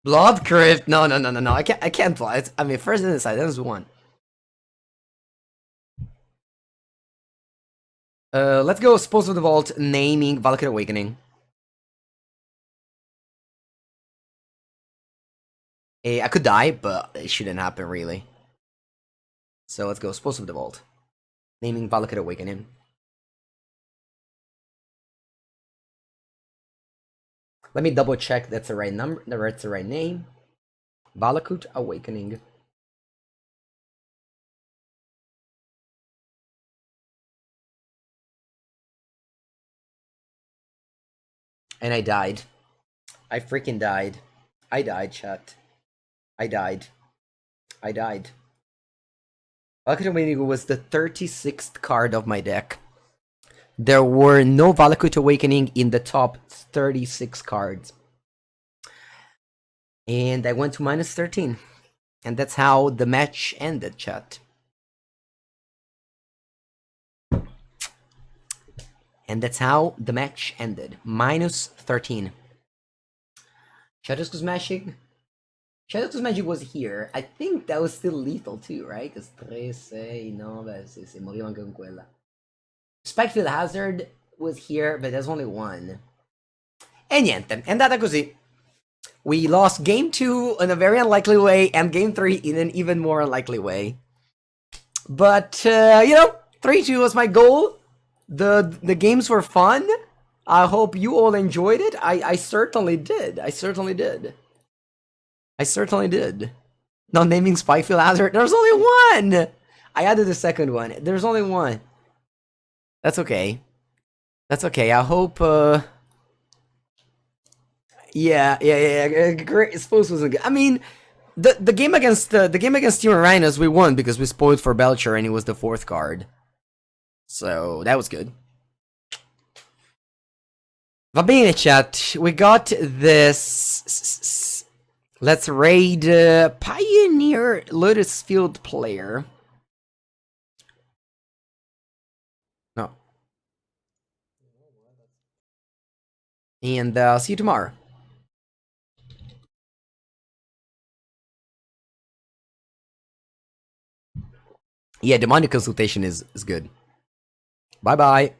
Blood Crypt? No. I can't play it. I mean, first in the side, that was one. Let's go Spoils of the Vault, naming Valakut Awakening. I could die, but it shouldn't happen, really. So let's go Spoils of the Vault, naming Valakut Awakening. Let me double check that's the right number, that's the right name. Valakut Awakening. And I died. I freaking died. I died, chat. I died. Valakut Awakening was the 36th card of my deck. There were no Valakut Awakening in the top 36 cards. And I went to minus 13. And that's how the match ended, chat. And that's how the match ended. Minus 13. Shatterskull Smashing? Shatterskull Smashing was here. I think that was still lethal too, right? Because 3, 6, 9, sì, morivo anche con quella. Spikefield Hazard was here, but there's only one. E niente, è andata così. We lost game 2 in a very unlikely way, and game 3 in an even more unlikely way. But, you know, 3-2 was my goal. The games were fun. I hope you all enjoyed it. I certainly did. I certainly did. Not naming Spikefield Hazard. There's only one! I added the second one. There's only one. That's okay. That's okay. I hope, yeah. Great. Suppose wasn't good. I mean, the game against Team Rhinos we won because we spoiled for Belcher and he was the 4th card. So that was good. Va bene, chat. We got this. Let's raid Pioneer Lotusfield player. No. And see you tomorrow. Yeah, demonic consultation is good. Bye bye.